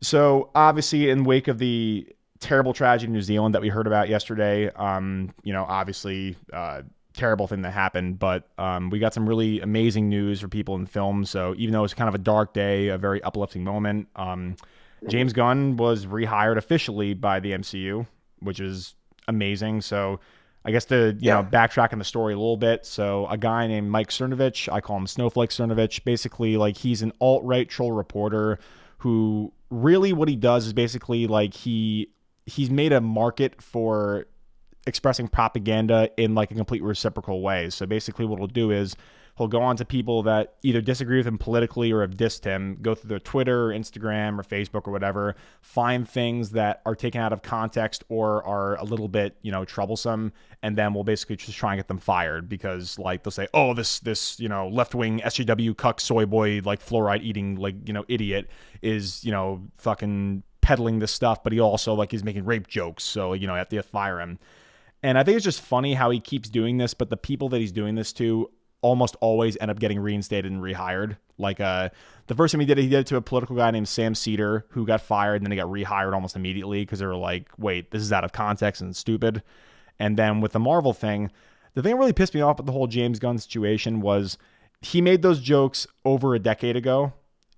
So obviously, in wake of the terrible tragedy in New Zealand that we heard about yesterday, obviously, terrible thing that happened, but we got some really amazing news for people in film. So even though it's kind of a dark day, a very uplifting moment, James Gunn was rehired officially by the MCU, which is amazing. So I guess to backtrack in the story a little bit. So a guy named Mike Cernovich, I call him Snowflake Cernovich, basically, like, he's an alt-right troll reporter who really, what he does is basically, like, he's made a market for expressing propaganda in, like, a complete reciprocal way. So basically what he'll do is he'll go on to people that either disagree with him politically or have dissed him, go through their Twitter or Instagram or Facebook or whatever, find things that are taken out of context or are a little bit, troublesome, and then we'll basically just try and get them fired because, like, they'll say, oh, this left-wing SJW cuck soy boy, like, fluoride eating, like, idiot is, fucking peddling this stuff, but he also, like, is making rape jokes, so, I have to fire him. And I think it's just funny how he keeps doing this, but the people that he's doing this to almost always end up getting reinstated and rehired. Like, the first time he did it to a political guy named Sam Cedar, who got fired, and then he got rehired almost immediately because they were like, wait, this is out of context and stupid. And then with the Marvel thing, the thing that really pissed me off with the whole James Gunn situation was he made those jokes over a decade ago,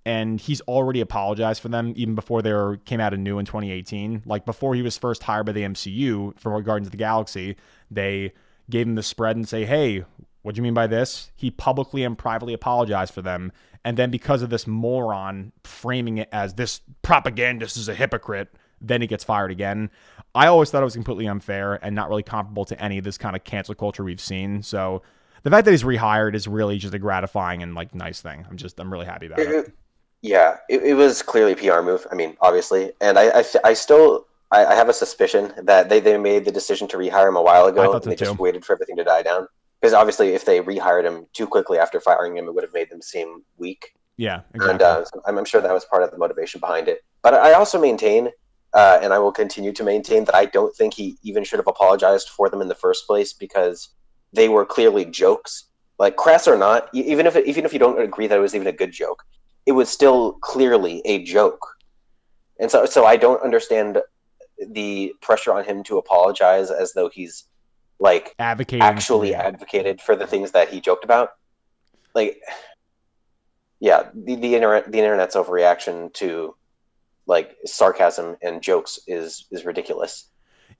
and he's already apologized for them even before they came out anew in 2018. Like, before he was first hired by the MCU for Guardians of the Galaxy, they gave him the spread and say, hey, What do you mean by this? He publicly and privately apologized for them. And then because of this moron framing it as this propagandist is a hypocrite, then he gets fired again. I always thought it was completely unfair and not really comparable to any of this kind of cancel culture we've seen. So the fact that he's rehired is really just a gratifying and like nice thing. I'm really happy about it. Yeah, it was clearly a PR move. I mean, obviously, and I have a suspicion that they made the decision to rehire him a while ago, and they just waited for everything to die down. Because obviously, if they rehired him too quickly after firing him, it would have made them seem weak. Yeah, exactly. And I'm sure that was part of the motivation behind it. But I also maintain, and I will continue to maintain, that I don't think he even should have apologized for them in the first place, because they were clearly jokes. Like, crass or not, even if you don't agree that it was even a good joke, it was still clearly a joke. And so I don't understand the pressure on him to apologize as though he's like advocated for the things that he joked about. Like, yeah, the internet's overreaction to like sarcasm and jokes is ridiculous.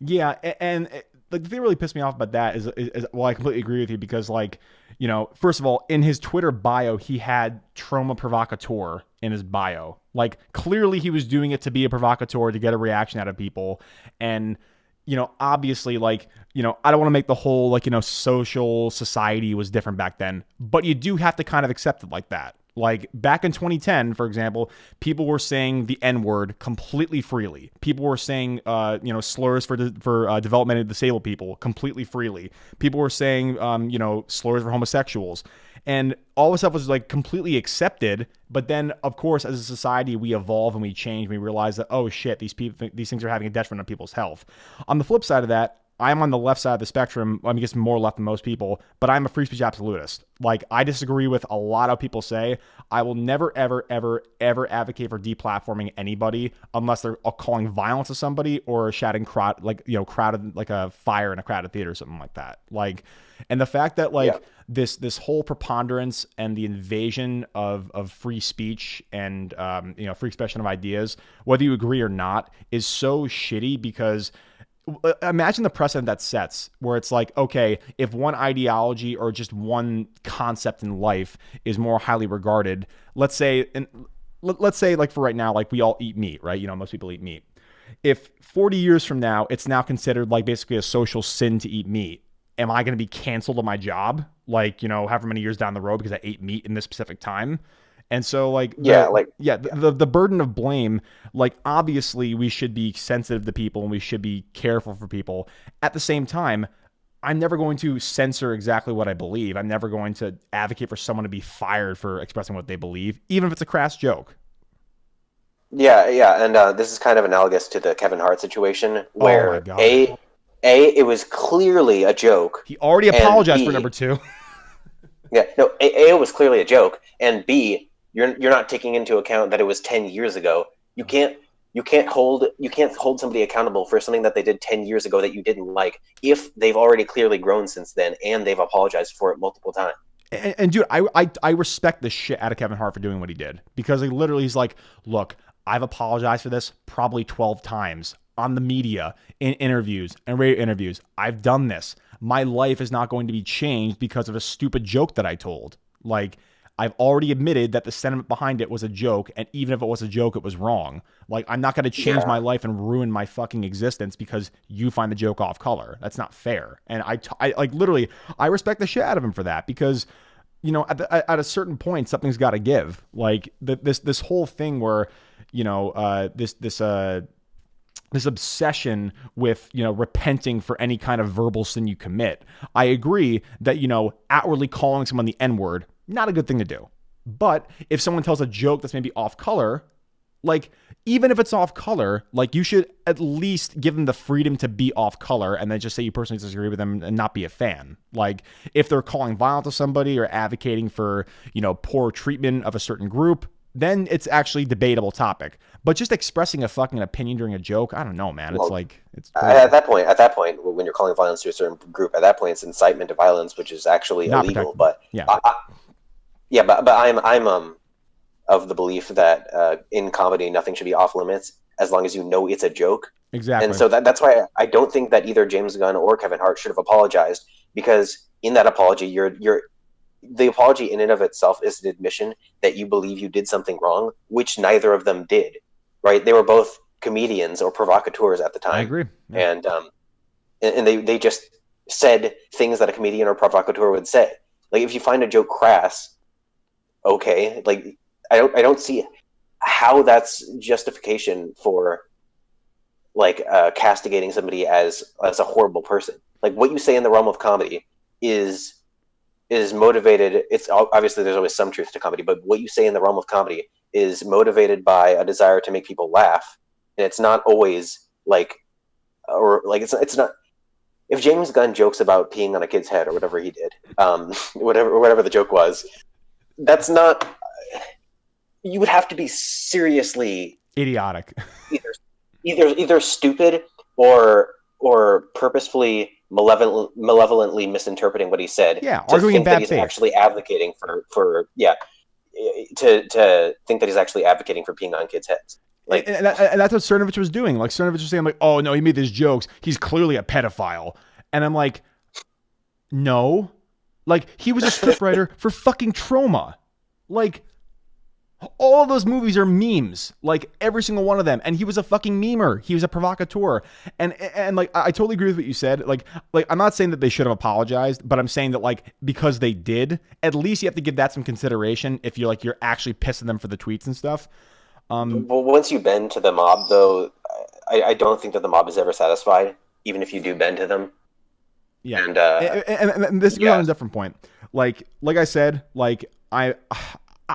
Yeah, and like the thing that really pissed me off about that is well, I completely agree with you, because like, you know, first of all, in his Twitter bio, he had trauma provocateur in his bio. Like, clearly he was doing it to be a provocateur, to get a reaction out of people. And, you know, obviously, like, you know, I don't want to make the whole, like, you know, social society was different back then, but you do have to kind of accept it like that. Like, back in 2010, for example, people were saying the N-word completely freely. People were saying, you know, slurs for developmentally disabled people completely freely. People were saying, you know, slurs for homosexuals. And all this stuff was, like, completely accepted. But then, of course, as a society, we evolve and we change. And we realize that, oh, shit, these things are having a detriment on people's health. On the flip side of that, I'm on the left side of the spectrum. I guess more left than most people, but I'm a free speech absolutist. Like, I disagree with a lot of people say. I will never, ever, ever, ever advocate for deplatforming anybody unless they're calling violence to somebody or shouting crowded, like a fire in a crowded theater or something like that. Like, and the fact that like this whole preponderance and the invasion of free speech and you know, free expression of ideas, whether you agree or not, is so shitty, because imagine the precedent that sets, where it's like, okay, if one ideology or just one concept in life is more highly regarded, let's say like for right now, like we all eat meat, right? You know, most people eat meat. If 40 years from now, it's now considered like basically a social sin to eat meat, am I going to be canceled on my job? Like, you know, however many years down the road because I ate meat in this specific time? And so like, the burden of blame, like obviously we should be sensitive to people and we should be careful for people. At the same time, I'm never going to censor exactly what I believe. I'm never going to advocate for someone to be fired for expressing what they believe, even if it's a crass joke. Yeah. And this is kind of analogous to the Kevin Hart situation where it was clearly a joke. He already apologized for number 2. Yeah, no, it was clearly a joke, and B, you're not taking into account that it was 10 years ago. You can't hold somebody accountable for something that they did 10 years ago that you didn't like, if they've already clearly grown since then and they've apologized for it multiple times. And dude, I respect the shit out of Kevin Hart for doing what he did, because he's like, look, I've apologized for this probably 12 times on the media, in interviews and radio interviews. I've done this. My life is not going to be changed because of a stupid joke that I told. Like, I've already admitted that the sentiment behind it was a joke, and even if it was a joke, it was wrong. Like, I'm not going to change my life and ruin my fucking existence because you find the joke off color. That's not fair. And I like literally, I respect the shit out of him for that, because, you know, at a certain point, something's got to give. Like this whole thing where, you know, this obsession with, you know, repenting for any kind of verbal sin you commit. I agree that, you know, outwardly calling someone the N-word, not a good thing to do. But if someone tells a joke that's maybe off color, like, even if it's off color, like, you should at least give them the freedom to be off color, and then just say you personally disagree with them and not be a fan. Like, if they're calling violence to somebody or advocating for, you know, poor treatment of a certain group, then it's actually a debatable topic. But just expressing a fucking opinion during a joke, I don't know, man. It's like, it's at that point, when you're calling violence to a certain group, at that point, it's incitement to violence, which is actually not illegal. But but I'm of the belief that in comedy, nothing should be off limits as long as you know it's a joke. Exactly. And so that's why I don't think that either James Gunn or Kevin Hart should have apologized, because in that apology, the apology in and of itself is an admission that you believe you did something wrong, which neither of them did, right? They were both comedians or provocateurs at the I time, agree. Yeah. and they just said things that a comedian or provocateur would say. Like, if you find a joke crass, okay, like I don't see how that's justification for like castigating somebody as a horrible person. Like, what you say in the realm of comedy is motivated. It's obviously there's always some truth to comedy, but what you say in the realm of comedy is motivated by a desire to make people laugh, and it's not always like, or like it's not. If James Gunn jokes about peeing on a kid's head or whatever he did, whatever the joke was, that's not. You would have to be seriously Idiotic. either stupid or purposefully malevolently misinterpreting what he said Yeah, to arguing in think that bad he's faith. actually advocating for to think that he's actually advocating for peeing on kids' heads. Like, and that's what Cernovich was doing. Like, Cernovich was saying, like, oh, no, he made these jokes. He's clearly a pedophile. And I'm like, no. Like, he was a scriptwriter for fucking Trauma. Like, all of those movies are memes. Like, every single one of them. And he was a fucking memer. He was a provocateur. And like, I totally agree with what you said. Like, I'm not saying that they should have apologized, but I'm saying that, like, because they did, at least you have to give that some consideration if you're actually pissing them for the tweets and stuff. well, once you bend to the mob, though, I don't think that the mob is ever satisfied, even if you do bend to them. Yeah, and and this goes on a different point. Like I said, like I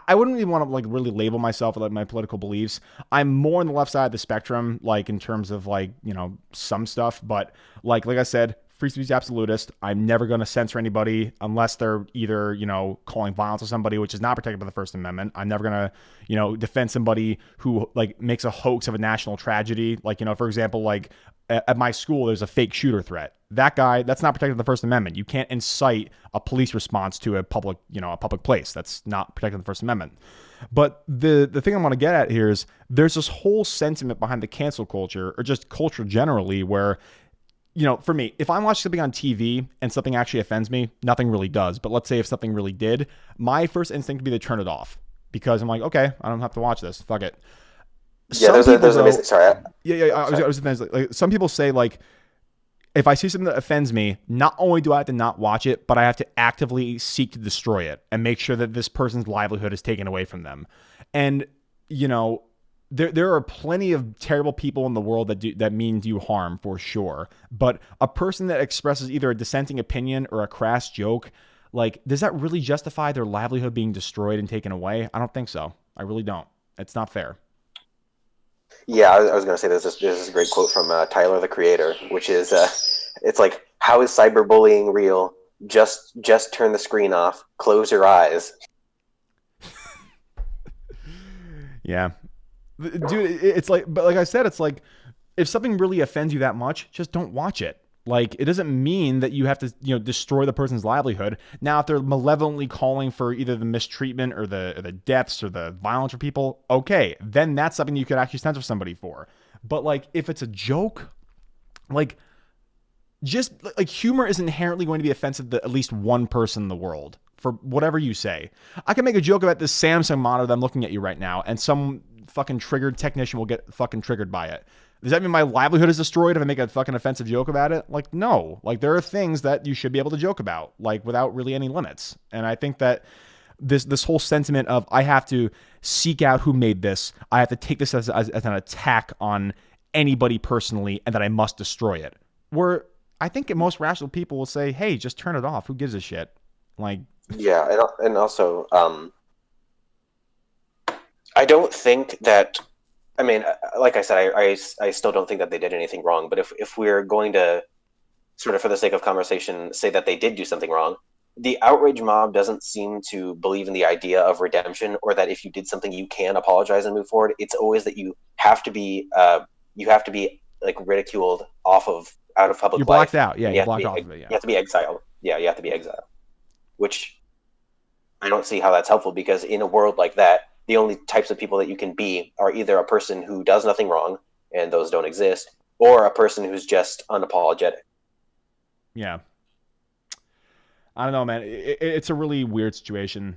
wouldn't even want to like really label myself with like my political beliefs. I'm more on the left side of the spectrum, like in terms of like, you know, some stuff. But like I said, free speech is absolutist. I'm never going to censor anybody unless they're either, you know, calling violence on somebody, which is not protected by the First Amendment. I'm never going to, you know, defend somebody who like makes a hoax of a national tragedy. Like, you know, for example, like at my school, there's a fake shooter threat. That guy, that's not protected by the First Amendment. You can't incite a police response to a public, you know, a public place. That's not protected by the First Amendment. But the thing I want to get at here is there's this whole sentiment behind the cancel culture, or just culture generally, where, you know, for me, if I'm watching something on TV and something actually offends me, nothing really does. But let's say if something really did, my first instinct would be to turn it off because I'm like, okay, I don't have to watch this. Fuck it. Yeah, there's a basic. Sorry. I was like, some people say like, if I see something that offends me, not only do I have to not watch it, but I have to actively seek to destroy it and make sure that this person's livelihood is taken away from them. And, you know, there are plenty of terrible people in the world that mean you harm for sure. But a person that expresses either a dissenting opinion or a crass joke, like, does that really justify their livelihood being destroyed and taken away? I don't think so. I really don't. It's not fair. Yeah, I was going to say there's this great quote from Tyler, the Creator, which is, it's like, how is cyberbullying real? Just turn the screen off, close your eyes. Yeah. Dude, it's like, but like I said, it's like, if something really offends you that much, just don't watch it. Like, it doesn't mean that you have to, you know, destroy the person's livelihood. Now, if they're malevolently calling for either the mistreatment or the deaths or the violence for people, okay, then that's something you could actually censor somebody for. But like, if it's a joke, like, just like, humor is inherently going to be offensive to at least one person in the world for whatever you say. I can make a joke about this Samsung monitor that I'm looking at you right now, and some fucking triggered technician will get fucking triggered by it. Does that mean my livelihood is destroyed if I make a fucking offensive joke about it? Like, no. Like, there are things that you should be able to joke about, like, without really any limits. And I think that this whole sentiment of I have to seek out who made this, I have to take this as an attack on anybody personally, and that I must destroy it. Where I think most rational people will say, hey, just turn it off. Who gives a shit? Like, yeah, and also, I don't think that. I mean, like I said, I still don't think that they did anything wrong. But if we're going to sort of, for the sake of conversation, say that they did do something wrong, the outrage mob doesn't seem to believe in the idea of redemption, or that if you did something, you can apologize and move forward. It's always that you have to be like ridiculed out of public life. You're blocked out. Yeah, you're blocked off of it. Yeah. You have to be exiled. Yeah, you have to be exiled. Which I don't see how that's helpful, because in a world like that, the only types of people that you can be are either a person who does nothing wrong, and those don't exist, or a person who's just unapologetic. Yeah. I don't know, man. It's a really weird situation.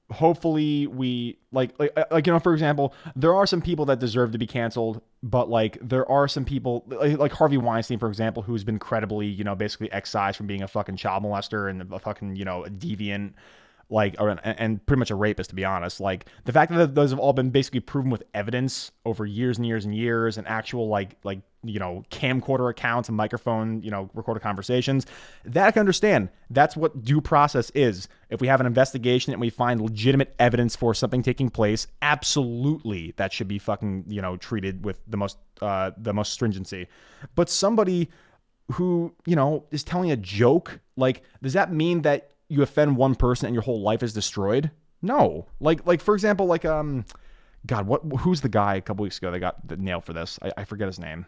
Hopefully we like for example, there are some people that deserve to be canceled, but like there are some people like Harvey Weinstein, for example, who's been credibly, basically excised from being a fucking child molester and a fucking, a deviant, and pretty much a rapist, to be honest. Like the fact that those have all been basically proven with evidence over years and years and years, and actual camcorder accounts and microphone, recorded conversations, that I can understand. That's what due process is. If we have an investigation and we find legitimate evidence for something taking place, absolutely that should be fucking, treated with the most stringency. But somebody who, is telling a joke, like, does that mean that you offend one person and your whole life is destroyed? No. Like for example, God, who's the guy a couple weeks ago that got the nail for this? I forget his name.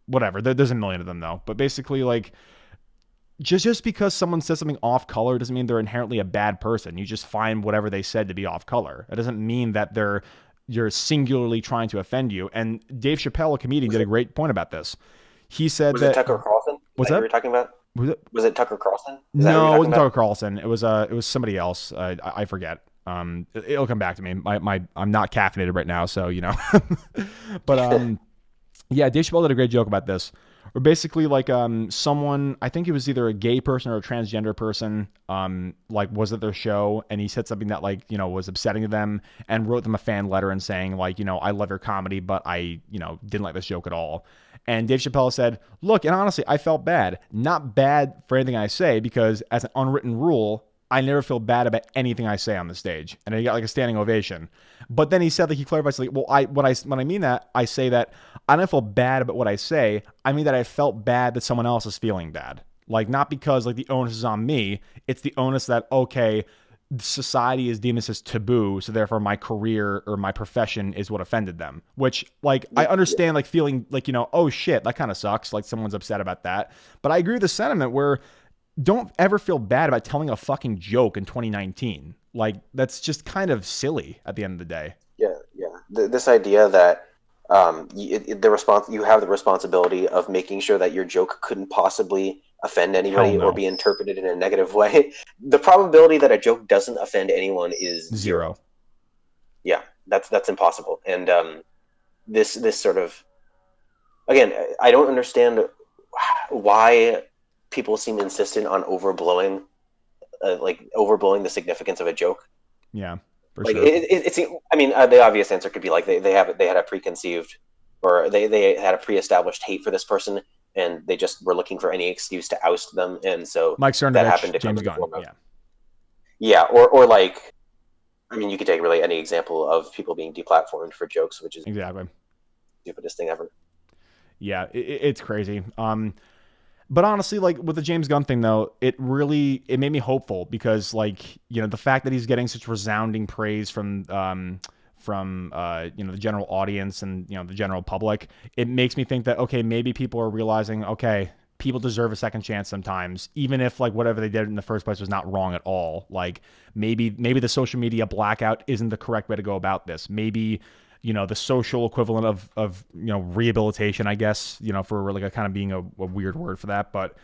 Whatever. There's a million of them though. But basically, like, just because someone says something off color doesn't mean they're inherently a bad person. You just find whatever they said to be off color. It doesn't mean that you're singularly trying to offend you. And Dave Chappelle, a comedian, did a great point about this. He said was it Tucker Carlson? What's that? You were talking about? Was it Tucker Carlson? No, it wasn't Tucker Carlson. It was somebody else. I forget. It'll come back to me. I'm not caffeinated right now, so But yeah, Dave Chappelle did a great joke about this. Or basically, someone, I think it was either a gay person or a transgender person, was at their show, and he said something that was upsetting to them, and wrote them a fan letter and saying I love your comedy, but I didn't like this joke at all. And Dave Chappelle said, look, and honestly, I felt bad. Not bad for anything I say, because as an unwritten rule, I never feel bad about anything I say on the stage. And he got a standing ovation. But then he said, he clarified, when I mean that, I say that I don't feel bad about what I say. I mean that I felt bad that someone else is feeling bad. Not because the onus is on me. It's the onus that, okay, society is deemed this as taboo, so therefore my career or my profession is what offended them. Which, I understand, feeling oh shit, that kind of sucks. Someone's upset about that. But I agree with the sentiment where don't ever feel bad about telling a fucking joke in 2019. That's just kind of silly at the end of the day. Yeah. This idea that you have the responsibility of making sure that your joke couldn't possibly offend anybody or be interpreted in a negative way. The probability that a joke doesn't offend anyone is zero. Yeah, that's impossible. And this sort of, again, I don't understand why people seem insistent on overblowing the significance of a joke. Yeah, for sure. The obvious answer could be they had a preconceived, or they had a pre-established hate for this person, and they just were looking for any excuse to oust them, and so Mike Cernovich, that happened to James Gunn. Or you could take really any example of people being deplatformed for jokes, which is exactly the stupidest thing ever. Yeah, it's crazy. But honestly, with the James Gunn thing, though, it made me hopeful, because the fact that he's getting such resounding praise from the general audience and the general public, it makes me think that, okay, maybe people are realizing, okay, people deserve a second chance sometimes, even if whatever they did in the first place was not wrong at all. Maybe the social media blackout isn't the correct way to go about this. Maybe the social equivalent of rehabilitation, I guess, for a kind of being a weird word for that. But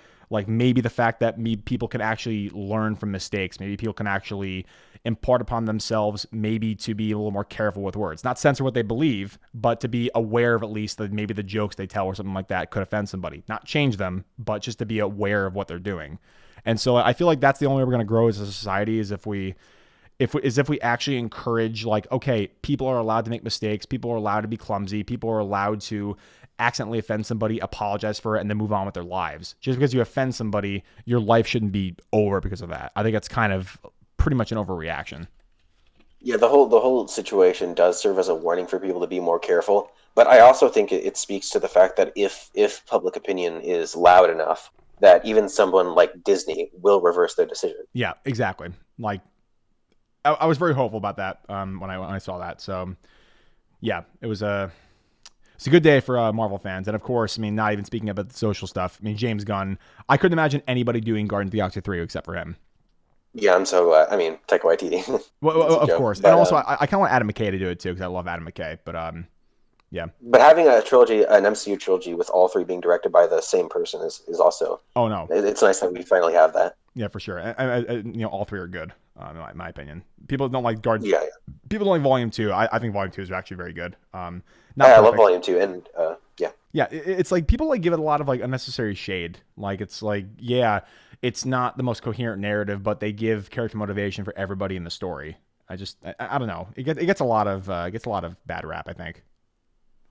maybe the fact that people can actually learn from mistakes, maybe people can actually impart upon themselves, maybe to be a little more careful with words, not censor what they believe, but to be aware of at least that maybe the jokes they tell or something like that could offend somebody, not change them, but just to be aware of what they're doing. And so I feel like that's the only way we're going to grow as a society, is if we actually encourage, okay, people are allowed to make mistakes. People are allowed to be clumsy. People are allowed to accidentally offend somebody, apologize for it, and then move on with their lives. Just because you offend somebody, your life shouldn't be over because of that. I think that's kind of pretty much an overreaction. Yeah, the whole situation does serve as a warning for people to be more careful. But I also think it speaks to the fact that if public opinion is loud enough, that even someone like Disney will reverse their decision. Yeah, exactly. I was very hopeful about that when I saw that. So, yeah, it was a good day for Marvel fans. And, of course, not even speaking about the social stuff. James Gunn, I couldn't imagine anybody doing Guardians of the Galaxy 3 except for him. Yeah, I'm so Taika Waititi. Well, of course. But, and also, I kind of want Adam McKay to do it, too, because I love Adam McKay. But, Yeah. But having a trilogy, an MCU trilogy with all three being directed by the same person is also, Oh no. it's nice that we finally have that. Yeah, for sure. All three are good. In my opinion, people don't like Guard. Yeah, People don't like Volume 2. I think Volume 2 is actually very good. Not I love perfect. Volume 2, and yeah. Yeah, it's like people like give it a lot of like unnecessary shade. Like it's like, yeah, it's not the most coherent narrative, but they give character motivation for everybody in the story. I don't know. It gets a lot of bad rap, I think.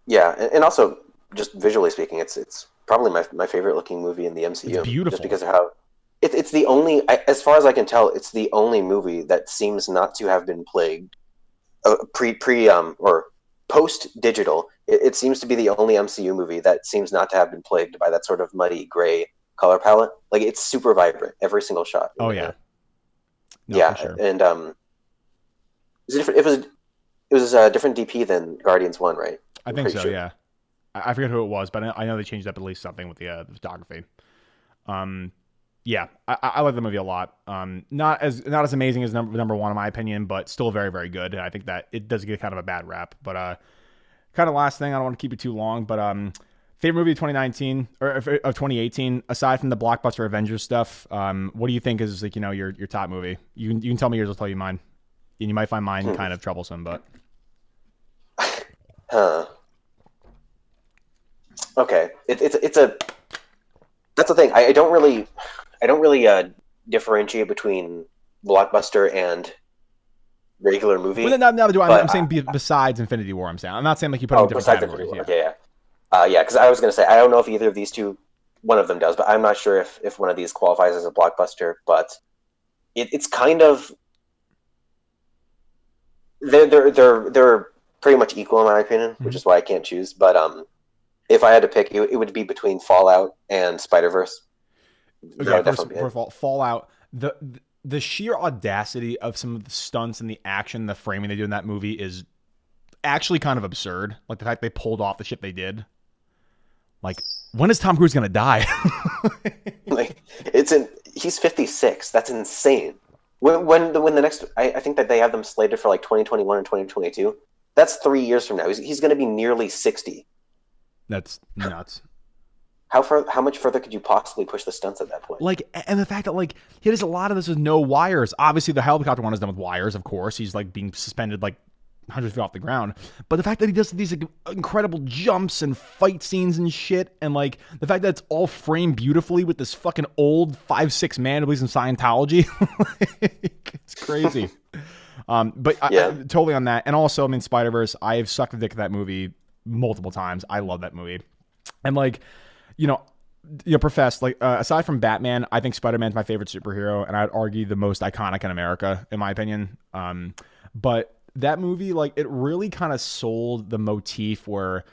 Yeah, and also just visually speaking, it's probably my favorite looking movie in the It's MCU, just beautiful. because of how it's the only, as far as I can tell, it's the only movie that seems not to have been plagued or post digital. It seems to be the only MCU movie that seems not to have been plagued by that sort of muddy gray color palette. Like it's super vibrant every single shot. Oh yeah. No, for Yeah, sure. and it was a different DP than Guardians 1, right? I I'm think pretty so, sure. yeah. I forget who it was, but I know they changed up at least something with the photography. Um, yeah, I like the movie a lot. Not as amazing as number one in my opinion, but still very very good. And I think that it does get kind of a bad rap. But kind of last thing, I don't want to keep it too long, but favorite movie of 2019 or of 2018 aside from the blockbuster Avengers stuff. What do you think is like your top movie? You can tell me yours. I'll tell you mine. And you might find mine kind of troublesome, but Huh. Okay. It's a that's the thing. I don't really differentiate between blockbuster and regular well, movie. not do I'm But saying besides Infinity War. I'm not saying like you put them in different besides Infinity categories. War, Yeah. okay, yeah, yeah. Because I was gonna say I don't know if either of these two, one of them does, but I'm not sure if one of these qualifies as a blockbuster. But it's kind of they're pretty much equal in my opinion, which Mm-hmm. is why I can't choose. But if I had to pick, it would be between Fallout and Spider-Verse. That Okay, would first definitely be of it. all, Fallout. The sheer audacity of some of the stunts and the action, the framing they do in that movie is actually kind of absurd. Like the fact they pulled off the shit they did. Like, when is Tom Cruise gonna die? Like he's 56. That's insane. When the next, I think that they have them slated for like 2021 and 2022. That's 3 years from now. He's going to be nearly 60. That's nuts. How much further could you possibly push the stunts at that point? Like, and the fact that like he does a lot of this with no wires. Obviously, the helicopter one is done with wires. Of course, he's like being suspended like 100 feet off the ground. But the fact that he does these like, incredible jumps and fight scenes and shit, and like the fact that it's all framed beautifully with this fucking old 5'6" man who believes in Scientology, it's crazy. But Yeah. I totally on that. And also, I mean, Spider-Verse. I have sucked the dick of that movie multiple times. I love that movie, and like you know, profess like aside from Batman, I think Spider-Man's my favorite superhero, and I'd argue the most iconic in America, in my opinion. But that movie, like, it really kind of sold the motif where,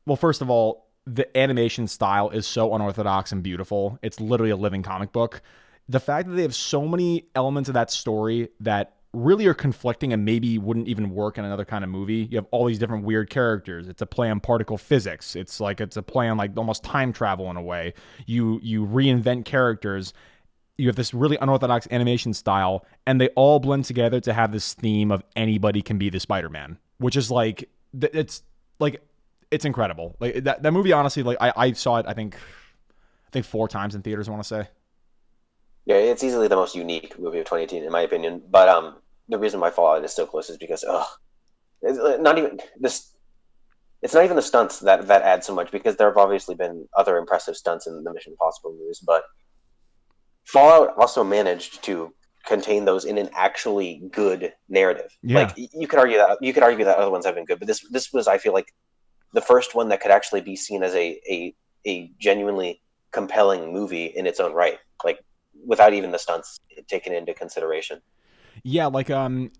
well, first of all, the animation style is so unorthodox and beautiful. It's literally a living comic book. The fact that they have so many elements of that story that really are conflicting and maybe wouldn't even work in another kind of movie. You have all these different weird characters. It's a play on particle physics. It's a play on like almost time travel in a way. You reinvent characters. You have this really unorthodox animation style, and they all blend together to have this theme of anybody can be the Spider-Man, which is like it's incredible. Like that movie, honestly, like I saw it. I think 4 times in theaters. I want to say. Yeah, it's easily the most unique movie of 2018 in my opinion. But the reason why Fallout is so close is because it's not even this. It's not even the stunts that add so much, because there have obviously been other impressive stunts in the Mission Impossible movies, but Fallout also managed to contain those in an actually good narrative. Yeah. Like you could argue that other ones have been good, but this was, I feel like, the first one that could actually be seen as a genuinely compelling movie in its own right, like without even the stunts taken into consideration. Yeah, like and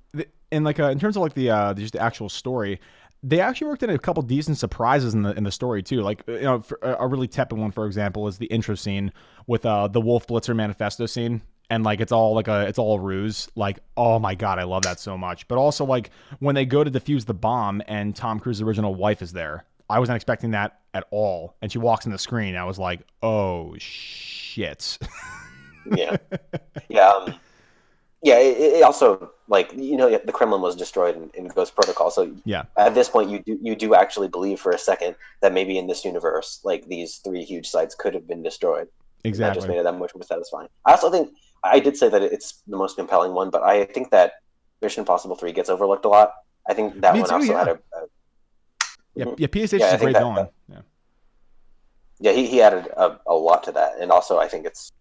like in terms of like just the actual story, they actually worked in a couple decent surprises in the story too. Like a really tepid one, for example, is the intro scene with the Wolf Blitzer manifesto scene, and like it's all a ruse. Like, oh my god, I love that so much. But also like when they go to defuse the bomb and Tom Cruise's original wife is there, I wasn't expecting that at all, and she walks in the screen. I was like, oh shit. Yeah, yeah. Yeah, it also, like, the Kremlin was destroyed in Ghost Protocol, so Yeah, at this point you do actually believe for a second that maybe in this universe, like, these three huge sites could have been destroyed, and that just exactly. made it that much more satisfying. I also think I did say that it's the most compelling one, but I think that Mission Impossible 3 gets overlooked a lot. I think that Me one too. also had Yeah, a yeah, mhm. yeah. PSH Yeah, is I a think great that villain. Yeah. yeah, he added a lot to that, and also I think it's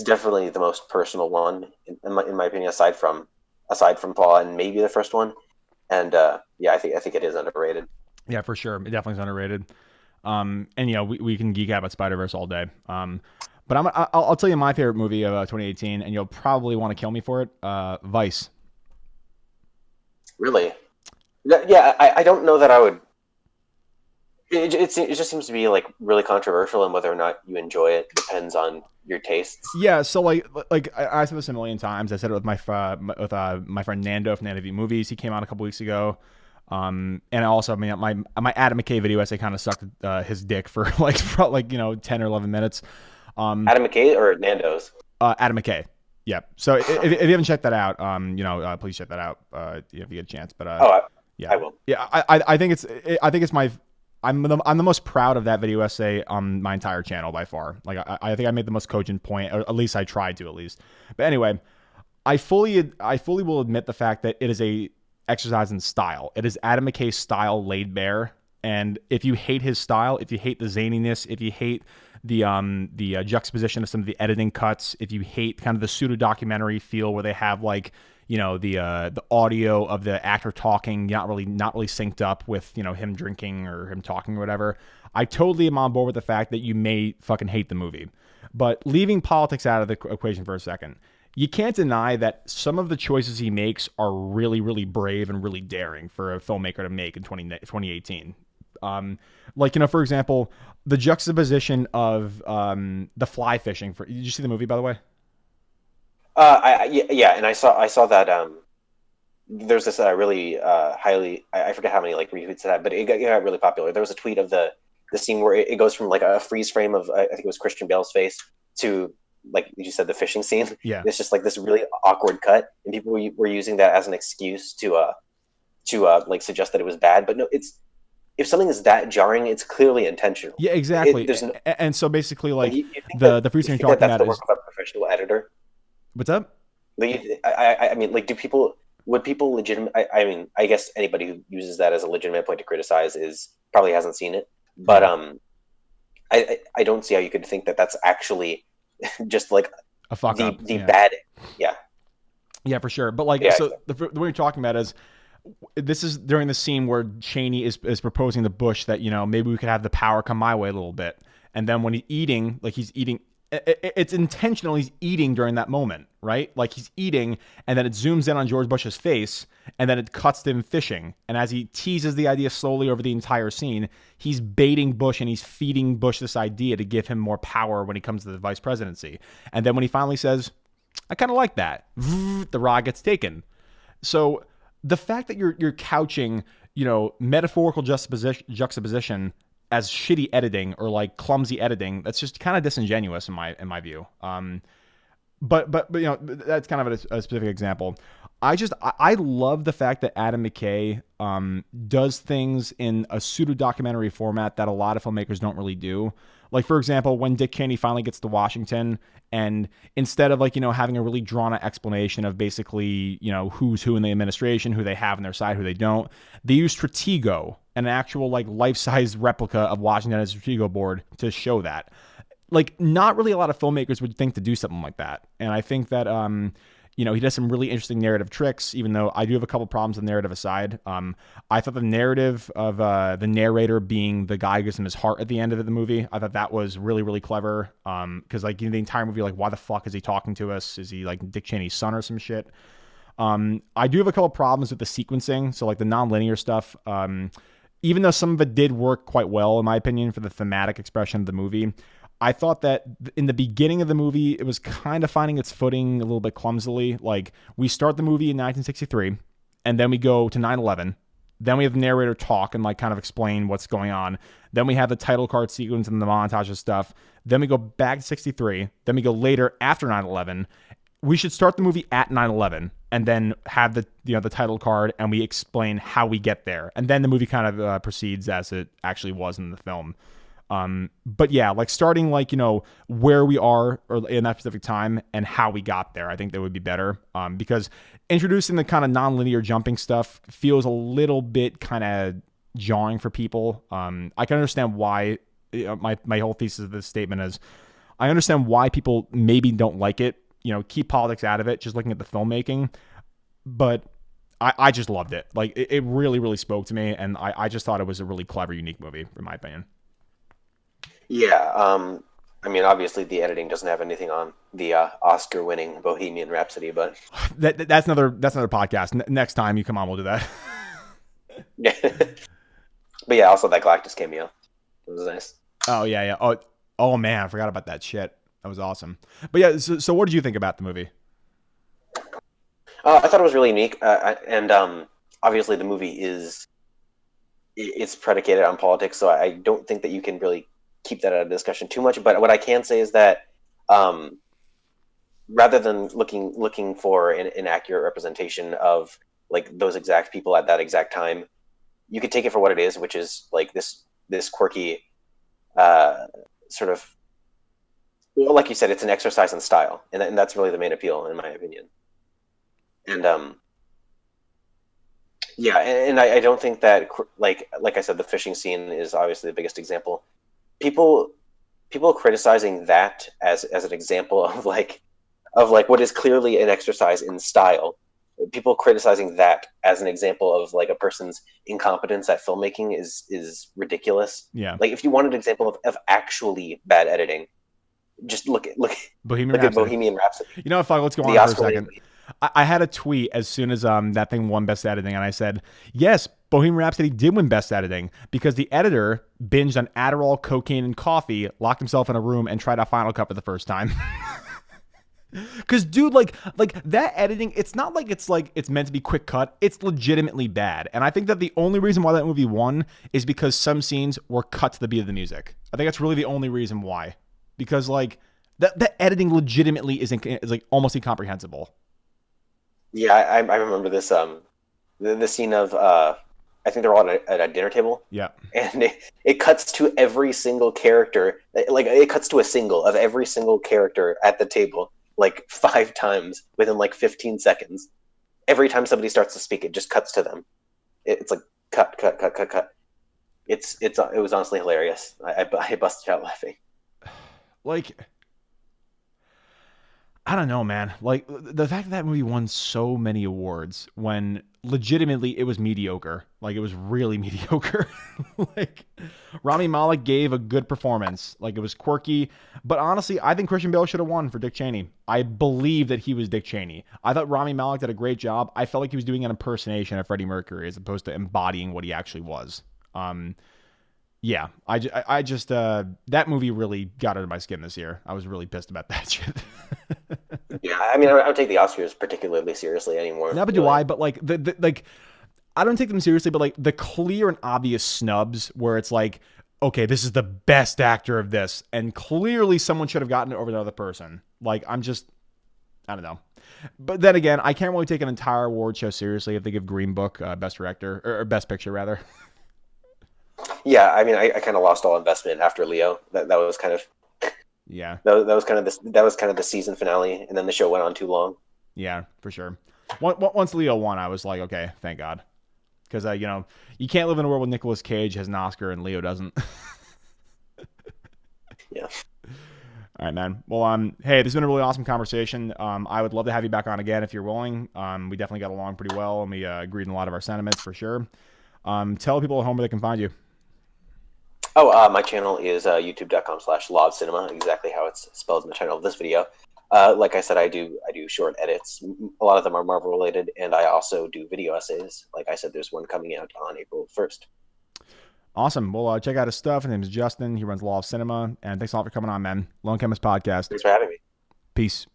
definitely the most personal one in my opinion, aside from Paul and maybe the first one. And yeah, I think it is underrated. Yeah, for sure. It definitely is underrated. And we can geek out about Spider Verse all day. But I'll tell you my favorite movie of 2018, and you'll probably want to kill me for it. Vice. Really, yeah. I don't know that I would. It just seems to be like really controversial, and whether or not you enjoy it depends on your tastes. Yeah, so like I said this a million times. I said it with my friend Nando from Nando V Movies. He came on a couple weeks ago. And also, I mean, my Adam McKay video essay kind of sucked his dick for like 10 or 11 minutes. Adam McKay or Nando's? Adam McKay. Yeah. So if you haven't checked that out, please check that out if you get a chance. But Oh, yeah, I will. yeah, I think it's my I'm the most proud of that video essay on my entire channel by far. Like I think I made the most cogent point, or at least I tried to at least. But anyway, I fully will admit the fact that it is a exercise in style. It is Adam McKay's style laid bare. And if you hate his style, if you hate the zaniness, if you hate the juxtaposition of some of the editing cuts, if you hate kind of the pseudo documentary feel where they have like the audio of the actor talking not really synced up with him drinking or him talking or whatever, I totally am on board with the fact that you may fucking hate the movie. But leaving politics out of the equation for a second, you can't deny that some of the choices he makes are really, really brave and really daring for a filmmaker to make in 2018. For example, the juxtaposition of the fly fishing. Did you see the movie, by the way? Yeah, and I saw that there's this really highly, I forget how many like retweets it had, but it got really popular. There was a tweet of the scene where it goes from like a freeze frame of I think it was Christian Bale's face to, like you said, the fishing scene. Yeah. It's just like this really awkward cut, and people were using that as an excuse to like suggest that it was bad. But no, it's if something is that jarring, it's clearly intentional. Yeah, exactly. There's no, and so basically, like, like you think the you freeze frame think you're that talking that's about the is work of a professional editor? what's up? Like, I mean, like, would people legitimate? I mean, I guess anybody who uses that as a legitimate point to criticize is probably hasn't seen it, but Yeah. I don't see how you could think that that's actually just like A fuck the up. the Yeah. bad. Yeah, Yeah, for sure. But like, yeah, so the way you're talking about is this is during the scene where Cheney is proposing to Bush that maybe we could have the power come my way a little bit, and then when he's eating, like he's eating, it's intentional. He's eating during that moment, right? Like he's eating, and then it zooms in on George Bush's face, and then it cuts to him fishing. And as he teases the idea slowly over the entire scene, he's baiting Bush and he's feeding Bush this idea to give him more power when he comes to the vice presidency. And then when he finally says, "I kind of like that," the rod gets taken. So the fact that you're couching, metaphorical juxtaposition as shitty editing or like clumsy editing, that's just kind of disingenuous in my view. But that's kind of a specific example. I love the fact that Adam McKay does things in a pseudo documentary format that a lot of filmmakers don't really do. Like, for example, when Dick Cheney finally gets to Washington, and instead of having a really drawn out explanation of basically who's who in the administration, who they have on their side, who they don't, they use Stratego, an actual like life size replica of Washington as a Stratego board to show that. Like, not really a lot of filmmakers would think to do something like that. And I think that, he does some really interesting narrative tricks, even though I do have a couple problems with narrative aside. I thought the narrative of the narrator being the guy who gives him his heart at the end of the movie, I thought that was really, really clever. Because the entire movie, like, why the fuck is he talking to us? Is he like Dick Cheney's son or some shit? I do have a couple problems with the sequencing. So like the nonlinear stuff, even though some of it did work quite well, in my opinion, for the thematic expression of the movie, I thought that in the beginning of the movie, it was kind of finding its footing a little bit clumsily. Like, we start the movie in 1963, and then we go to 9/11. Then we have the narrator talk and like kind of explain what's going on. Then we have the title card sequence and the montage of stuff. Then we go back to 63. Then we go later after 9/11. we should start the movie at 9/11 and then have the title card, and we explain how we get there, and then the movie kind of proceeds as it actually was in the film. But yeah, like starting like, where we are or in that specific time and how we got there, I think that would be better. Because introducing the kind of non-linear jumping stuff feels a little bit kind of jarring for people. I can understand why. My whole thesis of this statement is, I understand why people maybe don't like it. Keep politics out of it, just looking at the filmmaking. But I just loved it. Like, it really, really spoke to me, and I just thought it was a really clever, unique movie, in my opinion. Yeah, I mean, obviously the editing doesn't have anything on the Oscar-winning Bohemian Rhapsody, but that's another podcast. Next time you come on, we'll do that. yeah. But yeah, also that Galactus cameo. It was nice. Oh yeah. Oh man, I forgot about that shit. That was awesome. But yeah, so what did you think about the movie? I thought it was really unique, and obviously the movie it's predicated on politics, so I don't think that you can really keep that out of discussion too much. But what I can say is that rather than looking for an accurate representation of like those exact people at that exact time, you could take it for what it is, which is like this quirky sort of, well, like you said, it's an exercise in style, and that's really the main appeal, in my opinion. And yeah, and I don't think that, like I said, the fishing scene is obviously the biggest example. People criticizing that as an example of like what is clearly an exercise in style. People criticizing that as an example of like a person's incompetence at filmmaking is ridiculous. Yeah. Like, if you want an example of actually bad editing, just look at Bohemian Rhapsody. You know what, fuck, let's go on for a second. I had a tweet as soon as that thing won Best Editing, and I said, yes, Bohemian Rhapsody did win Best Editing because the editor binged on Adderall, cocaine, and coffee, locked himself in a room, and tried out Final Cut for the first time. Because, dude, like that editing, it's not like it's meant to be quick cut. It's legitimately bad. And I think that the only reason why that movie won is because some scenes were cut to the beat of the music. I think that's really the only reason why. Because, like, that editing legitimately is like almost incomprehensible. Yeah, I remember this the scene of I think they're all at a dinner table. Yeah. And it cuts to every single character, like it cuts to a single of every single character at the table like 5 times within like 15 seconds. Every time somebody starts to speak, it just cuts to them. It's like cut. It was honestly hilarious. I busted out laughing. Like, I don't know, man. Like, the fact that movie won so many awards when legitimately it was mediocre. Like, it was really mediocre. Like, Rami Malek gave a good performance. Like, it was quirky. But honestly, I think Christian Bale should have won for Dick Cheney. I believe that he was Dick Cheney. I thought Rami Malek did a great job. I felt like he was doing an impersonation of Freddie Mercury as opposed to embodying what he actually was. Yeah, I just that movie really got under my skin this year. I was really pissed about that shit. Yeah, I mean, I don't take the Oscars particularly seriously anymore. Never do I, but like like I don't take them seriously, but like the clear and obvious snubs where it's like, okay, this is the best actor of this, and clearly someone should have gotten it over another person. Like, I don't know. But then again, I can't really take an entire award show seriously if they give Green Book Best Director or Best Picture rather. Yeah, I mean, I kind of lost all investment after Leo. That was kind of that was kind of the season finale, and then the show went on too long. Yeah, for sure. Once Leo won, I was like, okay, thank God, because you can't live in a world where Nicolas Cage has an Oscar and Leo doesn't. Yeah. All right, man. Well, hey, this has been a really awesome conversation. I would love to have you back on again if you're willing. We definitely got along pretty well, and we agreed on a lot of our sentiments for sure. Tell people at home where they can find you. Oh, my channel is youtube.com/LawOfCinema, exactly how it's spelled in the title of this video. Like I said, I do short edits. A lot of them are Marvel related, and I also do video essays. Like I said, there's one coming out on April 1st. Awesome. Well, check out his stuff. His name is Justin. He runs Law of Cinema. And thanks a lot for coming on, man. Lone Chemist Podcast. Thanks for having me. Peace.